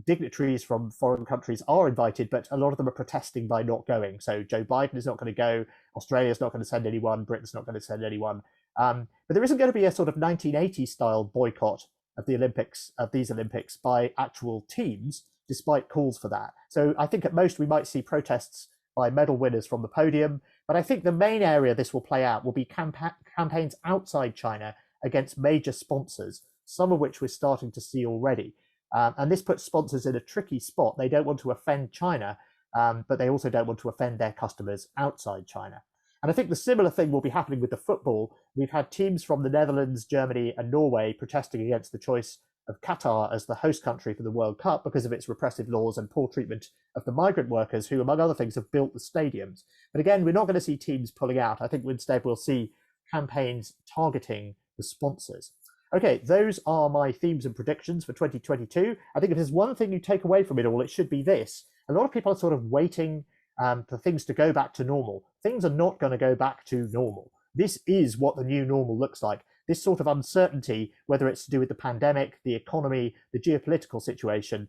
dignitaries from foreign countries are invited, but a lot of them are protesting by not going. So Joe Biden is not going to go, Australia's not going to send anyone, Britain's not going to send anyone. But there isn't going to be a sort of 1980s style boycott of the Olympics, of these Olympics, by actual teams, despite calls for that. So I think at most we might see protests by medal winners from the podium. But I think the main area this will play out will be campaigns outside China against major sponsors, some of which we're starting to see already. And this puts sponsors in a tricky spot. They don't want to offend China, but they also don't want to offend their customers outside China. And I think the similar thing will be happening with the football. We've had teams from the Netherlands, Germany, and Norway protesting against the choice of Qatar as the host country for the World Cup because of its repressive laws and poor treatment of the migrant workers who, among other things, have built the stadiums. But again, we're not going to see teams pulling out. I think instead we'll see campaigns targeting the sponsors. Okay, those are my themes and predictions for 2022. I think if there's one thing you take away from it all, it should be this. A lot of people are sort of waiting for things to go back to normal. Things are not going to go back to normal. This is what the new normal looks like. This sort of uncertainty, whether it's to do with the pandemic, the economy, the geopolitical situation,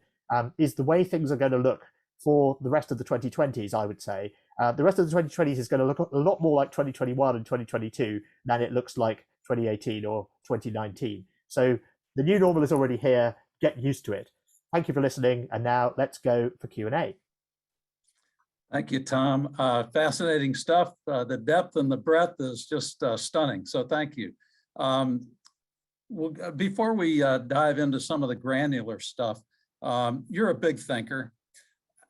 is the way things are going to look for the rest of the 2020s, I would say. The rest of the 2020s is going to look a lot more like 2021 and 2022 than it looks like 2018 or 2019. So the new normal is already here. Get used to it. Thank you for listening. And now let's go for Q&A. Thank you, Tom. Fascinating stuff. The depth and the breadth is just stunning. So thank you. Before we dive into some of the granular stuff, you're a big thinker.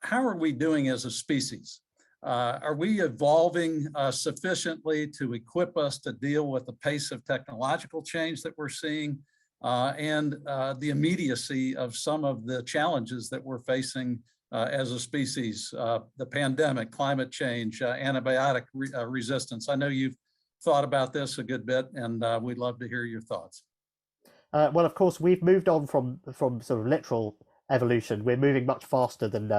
How are we doing as a species? Are we evolving sufficiently to equip us to deal with the pace of technological change that we're seeing and the immediacy of some of the challenges that we're facing as a species, the pandemic, climate change, antibiotic resistance? I know you've thought about this a good bit, and we'd love to hear your thoughts. Well, of course, we've moved on from sort of literal evolution. We're moving much faster than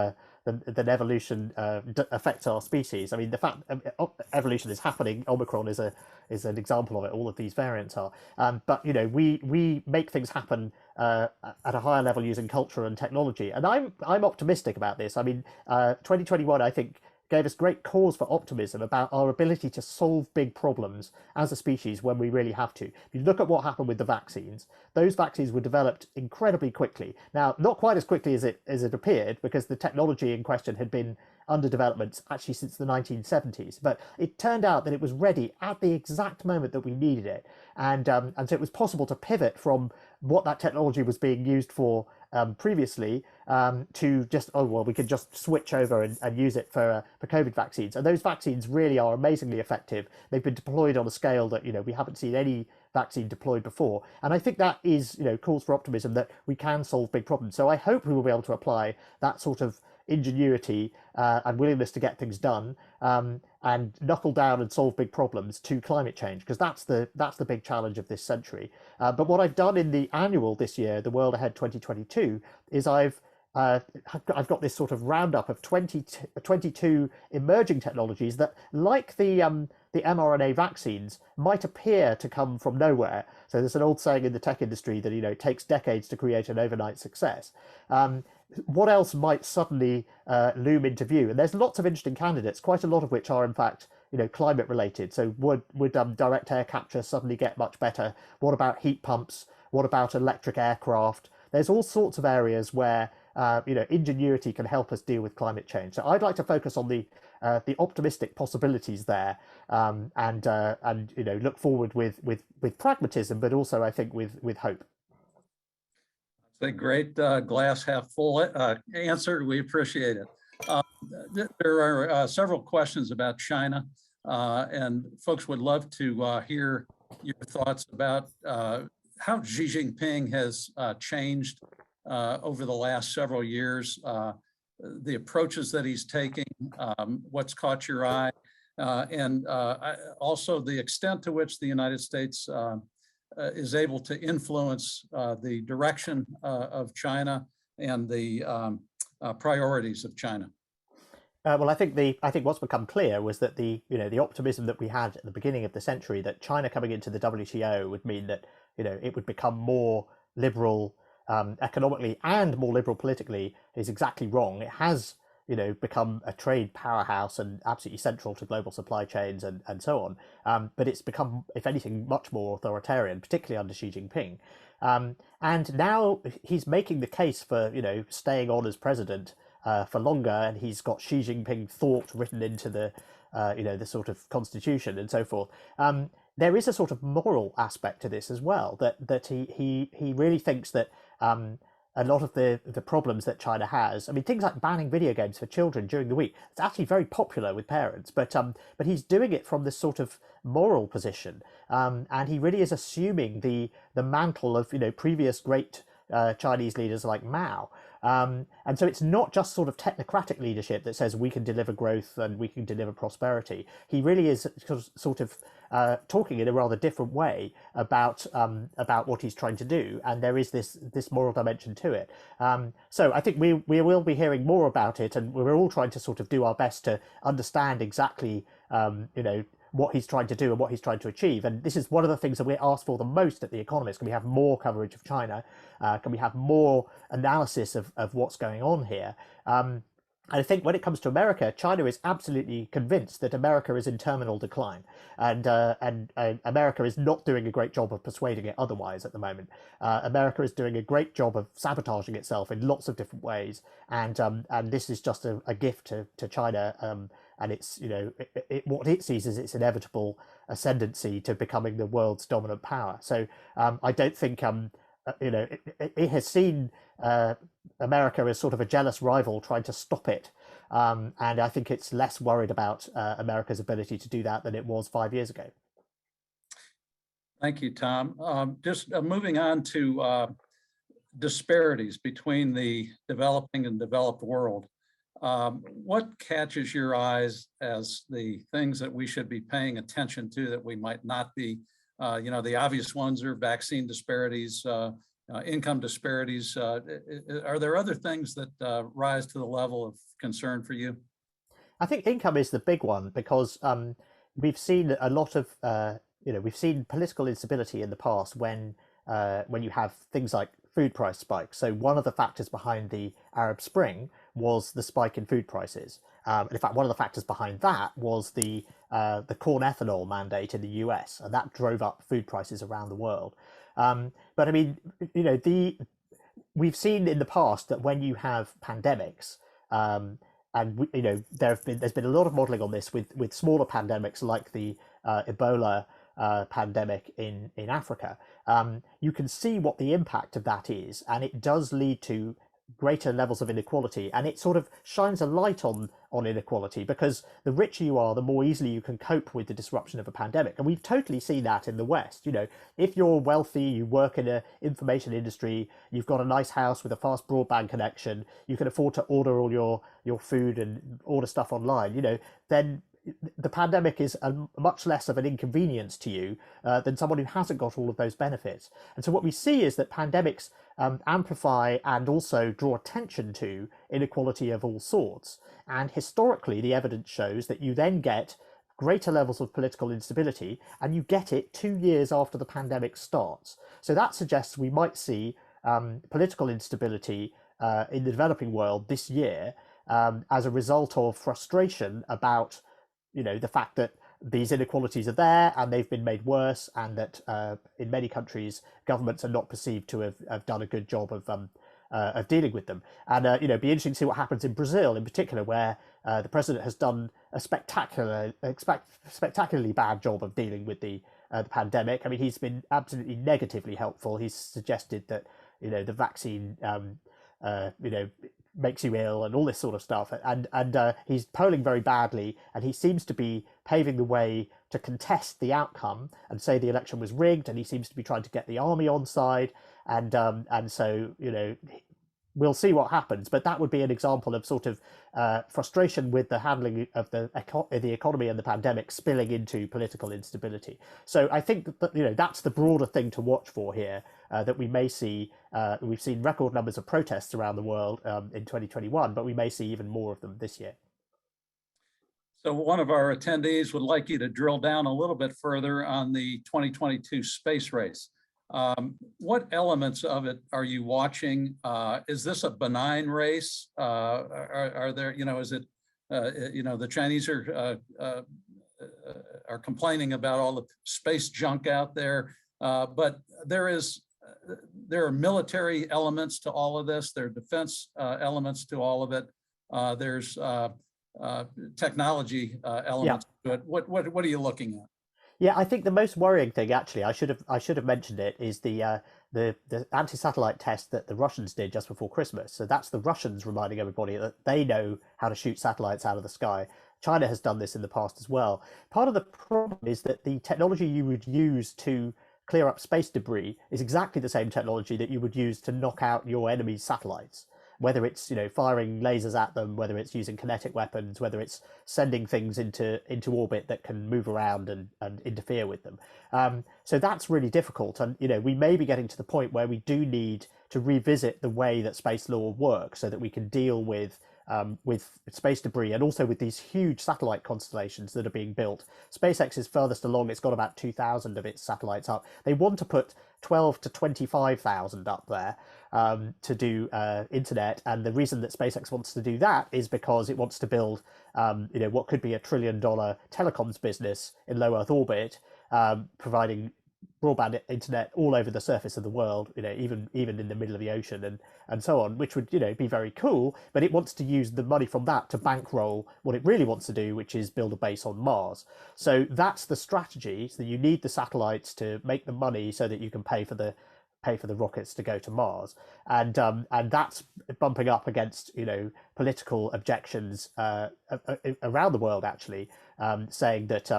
evolution affects our species. I mean, the fact evolution is happening, Omicron is an example of it. All of these variants are. But you know, we make things happen at a higher level using culture and technology. And I'm optimistic about this. I mean, 2021, I think, gave us great cause for optimism about our ability to solve big problems as a species when we really have to. If you look at what happened with the vaccines, those vaccines were developed incredibly quickly. Now, not quite as quickly as it appeared, because the technology in question had been under development actually since the 1970s. But it turned out that it was ready at the exact moment that we needed it. And so it was possible to pivot from what that technology was being used for previously to just, oh, well, we could just switch over and use it for COVID vaccines. And those vaccines really are amazingly effective. They've been deployed on a scale that, you know, we haven't seen any vaccine deployed before. And I think that is, you know, calls for optimism that we can solve big problems. So I hope we will be able to apply that sort of ingenuity and willingness to get things done and knuckle down and solve big problems to climate change, because that's the big challenge of this century. But what I've done in the annual this year, the World Ahead 2022, is I've got this sort of roundup of 22 emerging technologies that, like the mRNA vaccines, might appear to come from nowhere. So there's an old saying in the tech industry that, you know, it takes decades to create an overnight success. What else might suddenly loom into view? And there's lots of interesting candidates, quite a lot of which are in fact, you know, climate related. So would direct air capture suddenly get much better? What about heat pumps? What about electric aircraft? There's all sorts of areas where you know, ingenuity can help us deal with climate change. So I'd like to focus on the optimistic possibilities there, and you know, look forward with pragmatism, but also I think with hope. It's a great glass half full answer. We appreciate it. There are several questions about China, and folks would love to hear your thoughts about how Xi Jinping has changed over the last several years, the approaches that he's taking, what's caught your eye, and also the extent to which the United States is able to influence the direction of China and the priorities of China. Well, I think what's become clear was that the optimism that we had at the beginning of the century that China coming into the WTO would mean that, you know, it would become more liberal economically and more liberal politically is exactly wrong. It has, you know, become a trade powerhouse and absolutely central to global supply chains and so on. But it's become, if anything, much more authoritarian, particularly under Xi Jinping. And now he's making the case for, you know, staying on as president for longer, and he's got Xi Jinping thought written into the, you know, the sort of constitution and so forth. There is a sort of moral aspect to this as well, that he really thinks that a lot of the problems that China has. I mean, things like banning video games for children during the week. It's actually very popular with parents, but he's doing it from this sort of moral position, and he really is assuming the mantle of previous great Chinese leaders like Mao. And so it's not just sort of technocratic leadership that says we can deliver growth and we can deliver prosperity. He really is sort of talking in a rather different way about what he's trying to do, and there is this moral dimension to it. So I think we will be hearing more about it, and we're all trying to sort of do our best to understand exactly what he's trying to do and what he's trying to achieve. And this is one of the things that we're asked for the most at The Economist. Can we have more coverage of China? Can we have more analysis of what's going on here? And I think when it comes to America, China is absolutely convinced that America is in terminal decline, and America is not doing a great job of persuading it otherwise at the moment. America is doing a great job of sabotaging itself in lots of different ways, and this is just a gift to China. And it's what it sees as its inevitable ascendancy to becoming the world's dominant power. So I don't think it has seen America as sort of a jealous rival trying to stop it, and I think it's less worried about America's ability to do that than it was 5 years ago. Thank you, Tom. Just moving on to disparities between the developing and developed world. What catches your eyes as the things that we should be paying attention to that we might not be? The obvious ones are vaccine disparities, income disparities. Are there other things that rise to the level of concern for you? I think income is the big one, because we've seen a lot of we've seen political instability in the past when you have things like food price spikes. So one of the factors behind the Arab Spring was the spike in food prices. In fact, one of the factors behind that was the corn ethanol mandate in the US, and that drove up food prices around the world. But I mean, we've seen in the past that when you have pandemics, and there's been a lot of modelling on this with smaller pandemics like the Ebola pandemic in Africa. You can see what the impact of that is, and it does lead to greater levels of inequality, and it sort of shines a light on inequality, because the richer you are, the more easily you can cope with the disruption of a pandemic. And we've totally seen that in the West. If you're wealthy, you work in an information industry, you've got a nice house with a fast broadband connection, you can afford to order all your food and order stuff online, then the pandemic is much less of an inconvenience to you than someone who hasn't got all of those benefits. And so what we see is that pandemics amplify and also draw attention to inequality of all sorts. And historically, the evidence shows that you then get greater levels of political instability, and you get it 2 years after the pandemic starts. So that suggests we might see political instability in the developing world this year as a result of frustration about the fact that these inequalities are there and they've been made worse, and that in many countries governments are not perceived to have done a good job of dealing with them. And it'd be interesting to see what happens in Brazil in particular, where the president has done a spectacularly bad job of dealing with the pandemic. I mean, he's been absolutely negatively helpful. He's suggested that the vaccine makes you ill and all this sort of stuff, and he's polling very badly, and he seems to be paving the way to contest the outcome and say the election was rigged, and he seems to be trying to get the army on side, and so we'll see what happens. But that would be an example of sort of frustration with the handling of the economy and the pandemic spilling into political instability. So I think that that's the broader thing to watch for here, that we may see. We've seen record numbers of protests around the world in 2021, but we may see even more of them this year. So one of our attendees would like you to drill down a little bit further on the 2022 space race. What elements of it are you watching? Is this a benign race? Are there, is it, the Chinese are complaining about all the space junk out there, but there are military elements to all of this. There are defense elements to all of it. There's technology elements to it. What are you looking at? Yeah, I think the most worrying thing, actually, I should have mentioned it, is the anti-satellite test that the Russians did just before Christmas. So that's the Russians reminding everybody that they know how to shoot satellites out of the sky. China has done this in the past as well. Part of the problem is that the technology you would use to clear up space debris is exactly the same technology that you would use to knock out your enemy's satellites. Whether it's firing lasers at them, whether it's using kinetic weapons, whether it's sending things into orbit that can move around and interfere with them. So that's really difficult, and we may be getting to the point where we do need to revisit the way that space law works so that we can deal with space debris and also with these huge satellite constellations that are being built. SpaceX is furthest along. It's got about 2,000 of its satellites up. They want to put 12 to 25,000 up there to do internet. And the reason that SpaceX wants to do that is because it wants to build what could be $1 trillion telecoms business in low Earth orbit, providing broadband internet all over the surface of the world, even in the middle of the ocean and so on, which would be very cool. But it wants to use the money from that to bankroll what it really wants to do, which is build a base on Mars. So that's the strategy. So you need the satellites to make the money so that you can pay for the rockets to go to Mars, and that's bumping up against political objections around the world, actually, saying that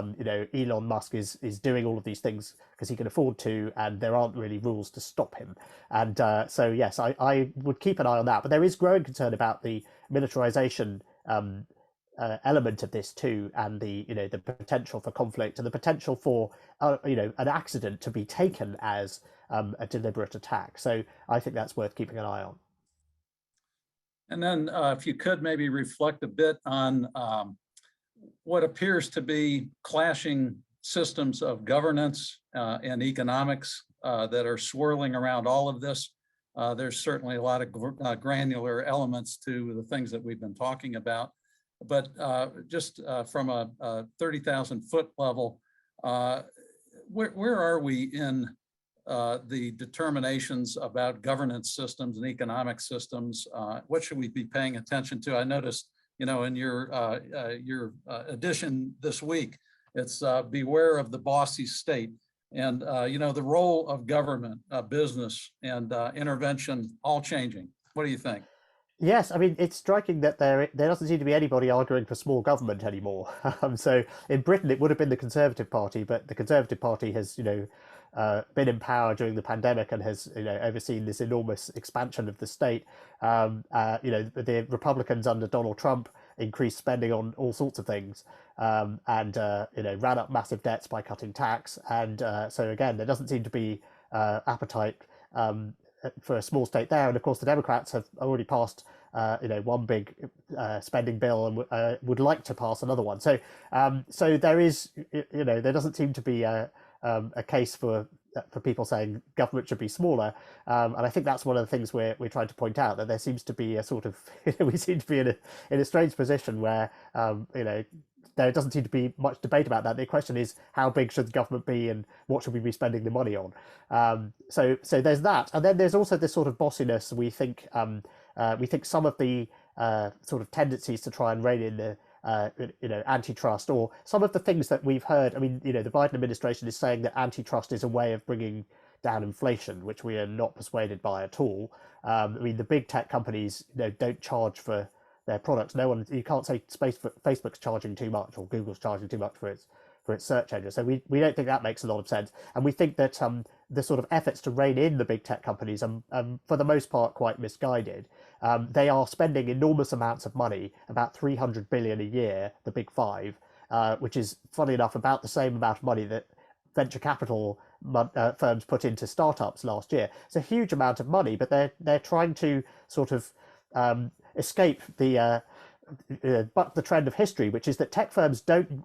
Elon Musk is doing all of these things because he can afford to, and there aren't really rules to stop him. And so yes, I would keep an eye on that. But there is growing concern about the militarization element of this too, and the potential for conflict and the potential for an accident to be taken as a deliberate attack. So I think that's worth keeping an eye on. And then if you could maybe reflect a bit on what appears to be clashing systems of governance and economics that are swirling around all of this. There's certainly a lot of granular elements to the things that we've been talking about. But just from a 30,000 foot level, where are we in the determinations about governance systems and economic systems? What should we be paying attention to? I noticed, in your edition this week, it's beware of the bossy state. And, the role of government, business, and intervention all changing. What do you think? Yes, I mean, it's striking that there doesn't seem to be anybody arguing for small government anymore. So in Britain, it would have been the Conservative Party, but the Conservative Party has, been in power during the pandemic and has, overseen this enormous expansion of the state. The Republicans under Donald Trump increased spending on all sorts of things, and ran up massive debts by cutting tax. And so again, there doesn't seem to be appetite for a small state there. And of course, the Democrats have already passed one big spending bill and would like to pass another one. So so there is, there doesn't seem to be a case for people saying government should be smaller, and I think that's one of the things we're trying to point out, that there seems to be a sort of we seem to be in a strange position where there doesn't seem to be much debate about that. The question is, how big should the government be, and what should we be spending the money on? So there's that, and then there's also this sort of bossiness. We think some of the sort of tendencies to try and rein in the antitrust, or some of the things that we've heard. I mean, the Biden administration is saying that antitrust is a way of bringing down inflation, which we are not persuaded by at all. I mean, the big tech companies, don't charge for their products. You can't say Facebook's charging too much or Google's charging too much for its search engine. So we don't think that makes a lot of sense. And we think that the sort of efforts to rein in the big tech companies are for the most part quite misguided. They are spending enormous amounts of money, about 300 billion a year, the big five, which is, funny enough, about the same amount of money that venture capital firms put into startups last year. It's a huge amount of money, but they're trying to sort of escape the trend of history, which is that tech firms don't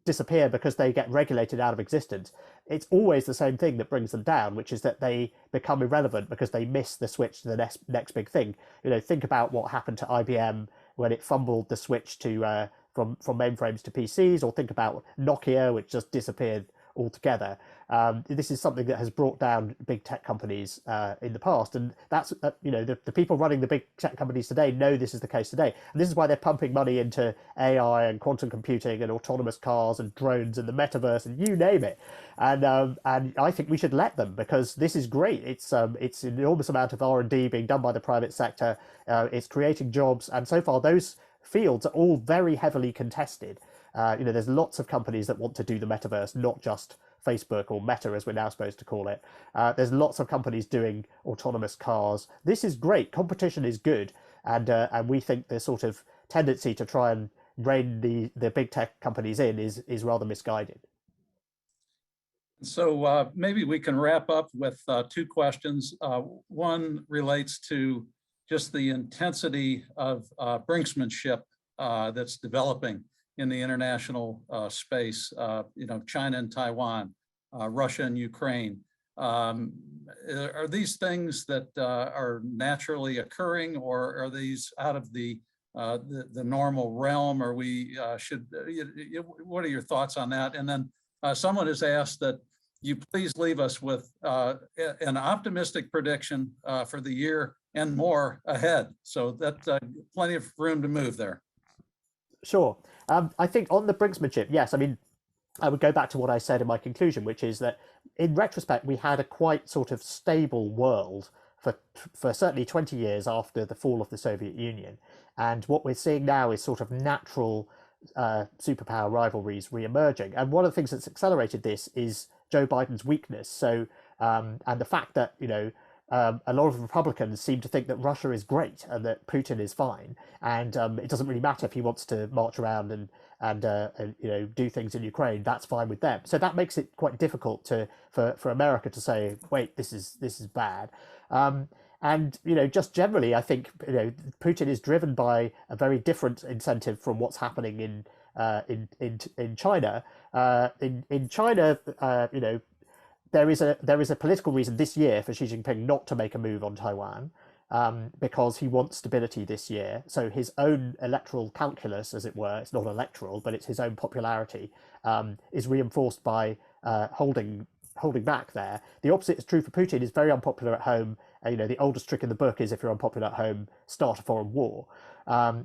disappear because they get regulated out of existence. It's always the same thing that brings them down, which is that they become irrelevant because they miss the switch to the next big thing. Think about what happened to IBM when it fumbled the switch to from mainframes to PCs, or think about Nokia, which just disappeared altogether. This is something that has brought down big tech companies in the past, and that's the people running the big tech companies today know this is the case today, and this is why they're pumping money into AI and quantum computing and autonomous cars and drones and the metaverse and you name it. And I think we should let them, because this is great. It's an enormous amount of R&D being done by the private sector. It's creating jobs, and so far those fields are all very heavily contested. There's lots of companies that want to do the metaverse, not just Facebook or Meta, as we're now supposed to call it. There's lots of companies doing autonomous cars. This is great. Competition is good, and we think the sort of tendency to try and rein the big tech companies in is rather misguided. So maybe we can wrap up with two questions. One relates to just the intensity of brinksmanship that's developing in the international space, China and Taiwan, Russia and Ukraine. Are these things that are naturally occurring, or are these out of the normal realm, or what are your thoughts on that? And then someone has asked that you please leave us with an optimistic prediction for the year and more ahead. So that's plenty of room to move there. Sure. I think on the brinksmanship, yes. I mean, I would go back to what I said in my conclusion, which is that in retrospect, we had a quite sort of stable world for certainly 20 years after the fall of the Soviet Union. And what we're seeing now is sort of natural superpower rivalries re-emerging. And one of the things that's accelerated this is Joe Biden's weakness. So, and the fact that, a lot of Republicans seem to think that Russia is great and that Putin is fine, and it doesn't really matter if he wants to march around and do things in Ukraine. That's fine with them. So that makes it quite difficult for America to say, wait, this is bad. And just generally, I think Putin is driven by a very different incentive from what's happening in China. In China, there is a political reason this year for Xi Jinping not to make a move on Taiwan, because he wants stability this year. So his own electoral calculus, as it were, it's not electoral, but it's his own popularity, is reinforced by holding back there. The opposite is true for Putin. He's very unpopular at home. The oldest trick in the book is, if you're unpopular at home, start a foreign war.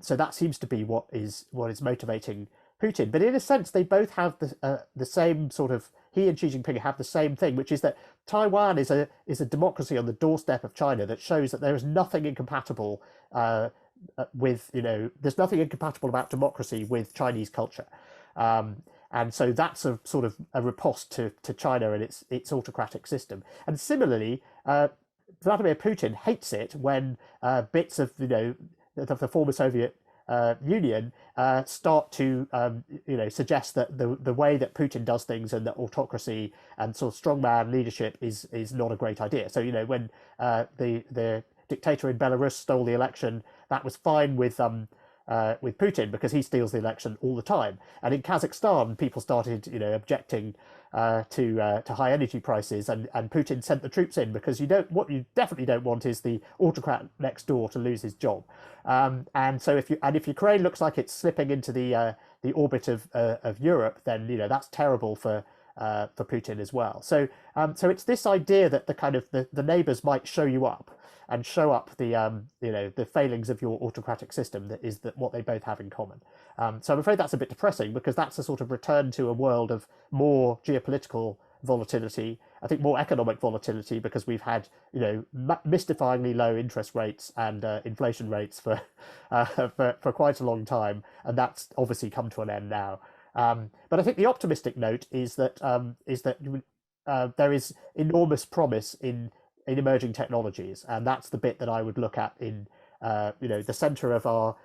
So that seems to be what is motivating Putin. But in a sense, they both have the same sort of, he and Xi Jinping have the same thing, which is that Taiwan is a democracy on the doorstep of China that shows that there is nothing incompatible there's nothing incompatible about democracy with Chinese culture. And so that's a sort of a riposte to China and its autocratic system. And similarly, Vladimir Putin hates it when bits of the former Soviet Union start to suggest that the way that Putin does things and that autocracy and sort of strongman leadership is not a great idea. So when the dictator in Belarus stole the election, that was fine with Putin because he steals the election all the time. And in Kazakhstan, people started objecting to high energy prices, and Putin sent the troops in because what you definitely don't want is the autocrat next door to lose his job. And so if Ukraine looks like it's slipping into the orbit of Europe, then that's terrible for Putin as well. So it's this idea that the neighbors might show you up and show up the failings of your autocratic system that is what they both have in common. So I'm afraid that's a bit depressing, because that's a sort of return to a world of more geopolitical volatility, I think more economic volatility, because we've had mystifyingly low interest rates and inflation rates for quite a long time, and that's obviously come to an end now. But I think the optimistic note is that there is enormous promise in emerging technologies, and that's the bit that I would look at in the center of our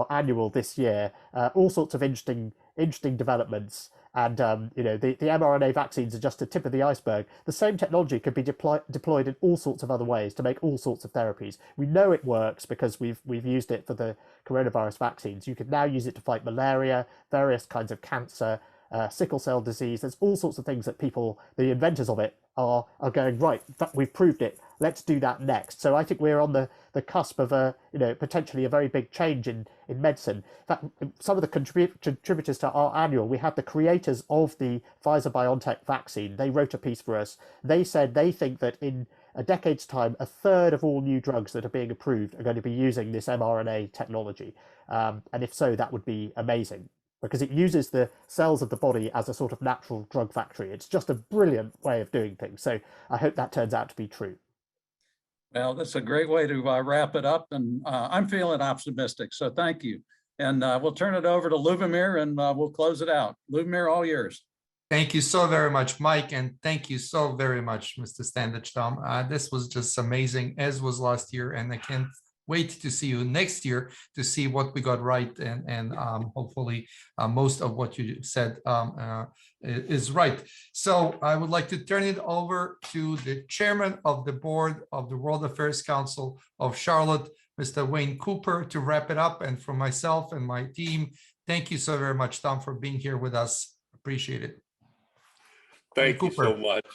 annual this year. All sorts of interesting developments, and the mRNA vaccines are just the tip of the iceberg. The same technology could be deployed in all sorts of other ways to make all sorts of therapies. We know it works because we've used it for the coronavirus vaccines. You could now use it to fight malaria, various kinds of cancer, sickle cell disease. There's all sorts of things that the inventors of it are going, right, we've proved it, let's do that next. So I think we're on the cusp of a, potentially a very big change in medicine. In fact, some of the contributors to our annual, we had the creators of the Pfizer-BioNTech vaccine. They wrote a piece for us. They said they think that in a decade's time, a third of all new drugs that are being approved are going to be using this mRNA technology. And if so, that would be amazing, because it uses the cells of the body as a sort of natural drug factory. It's just a brilliant way of doing things. So I hope that turns out to be true. Well, that's a great way to wrap it up. And I'm feeling optimistic. So thank you. And we'll turn it over to Lubomir and we'll close it out. Lubomir, all yours. Thank you so very much, Mike, and thank you so very much, Mr. Standage, Tom. This was just amazing, as was last year, and I can't wait to see you next year to see what we got right, and hopefully most of what you said is right. So I would like to turn it over to the chairman of the board of the World Affairs Council of Charlotte, Mr. Wayne Cooper, to wrap it up. And for myself and my team, thank you so very much, Tom, for being here with us. Appreciate it. Thank you so much,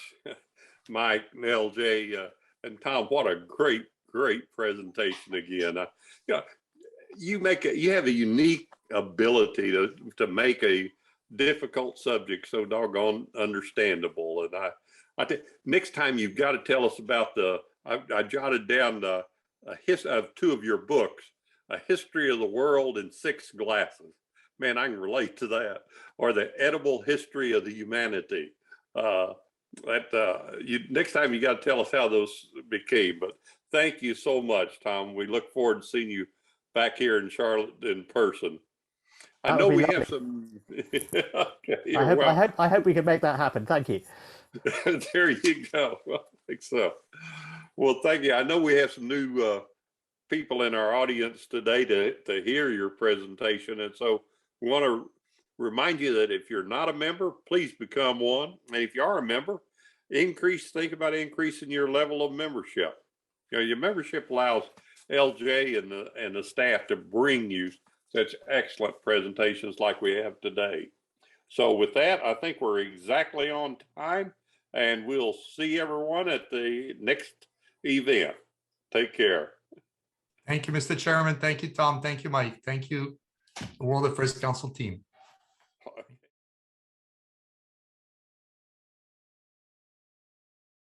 Mike, LJ, and Tom. What a great presentation again. You have a unique ability to make a difficult subject so doggone understandable. And I think next time you've got to tell us about I jotted down the of two of your books, A History of the World in 6 Glasses. Man, I can relate to that. Or The Edible History of the Humanity. Next time you got to tell us how those became. But thank you so much, Tom. We look forward to seeing you back here in Charlotte in person. I know we have some. Okay, I hope we can make that happen. Thank you. There you go. Well, I think so. Well, thank you. I know we have some new people in our audience today to hear your presentation, and so we want to remind you that if you're not a member, please become one. And if you are a member, think about increasing your level of membership. Your membership allows LJ and the staff to bring you such excellent presentations like we have today. So with that, I think we're exactly on time, and we'll see everyone at the next event. Take care. Thank you, Mr. Chairman. Thank you, Tom. Thank you, Mike. Thank you, the World Affairs Council team.